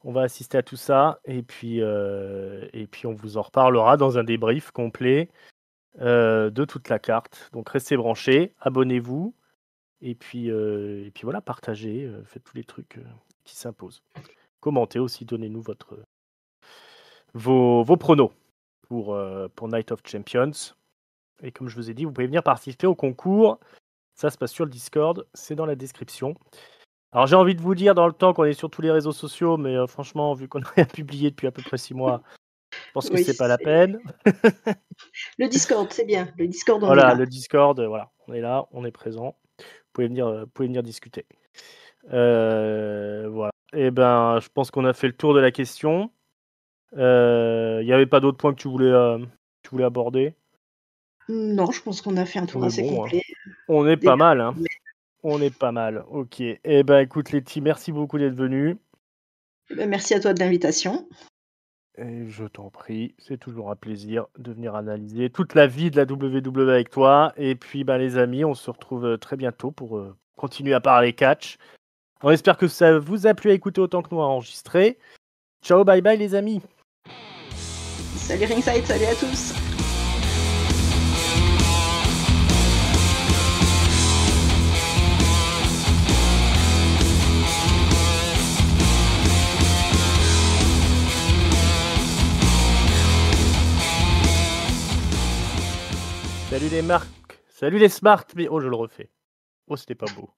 On va assister à tout ça. Et puis on vous en reparlera dans un débrief complet de toute la carte. Donc restez branchés, abonnez-vous. Et puis voilà, partagez, faites tous les trucs qui s'imposent. Commentez aussi, donnez-nous vos pronos pour Night of Champions. Et comme je vous ai dit, vous pouvez venir participer au concours. Ça se passe sur le Discord, c'est dans la description. Alors j'ai envie de vous dire dans le temps qu'on est sur tous les réseaux sociaux, mais franchement, vu qu'on n'a rien publié depuis à peu près 6 mois, je pense que Oui, c'est pas la c'est peine. le Discord, c'est bien. Le Discord, on est Voilà, là. le Discord, voilà, on est là, on est présent. Vous pouvez venir discuter. Voilà. Et ben, je pense qu'on a fait le tour de la question. Il n'y avait pas d'autres points que tu voulais aborder? Non, je pense qu'on a fait un tour On est assez bon, hein. complet On est des pas mal, hein. pertes. On est pas mal. Ok. Eh ben, écoute, Letty, merci beaucoup d'être venue. Bah, merci à toi de l'invitation. Et je t'en prie, c'est toujours un plaisir de venir analyser toute la vie de la WWE avec toi. Et puis, ben, les amis, on se retrouve très bientôt pour continuer à parler catch. On espère que ça vous a plu à écouter autant que nous à enregistrer. Ciao, bye bye, les amis. Salut Ringside, salut à tous. Salut les marques. Salut les smart. Mais oh, je le refais. Oh, c'était pas beau.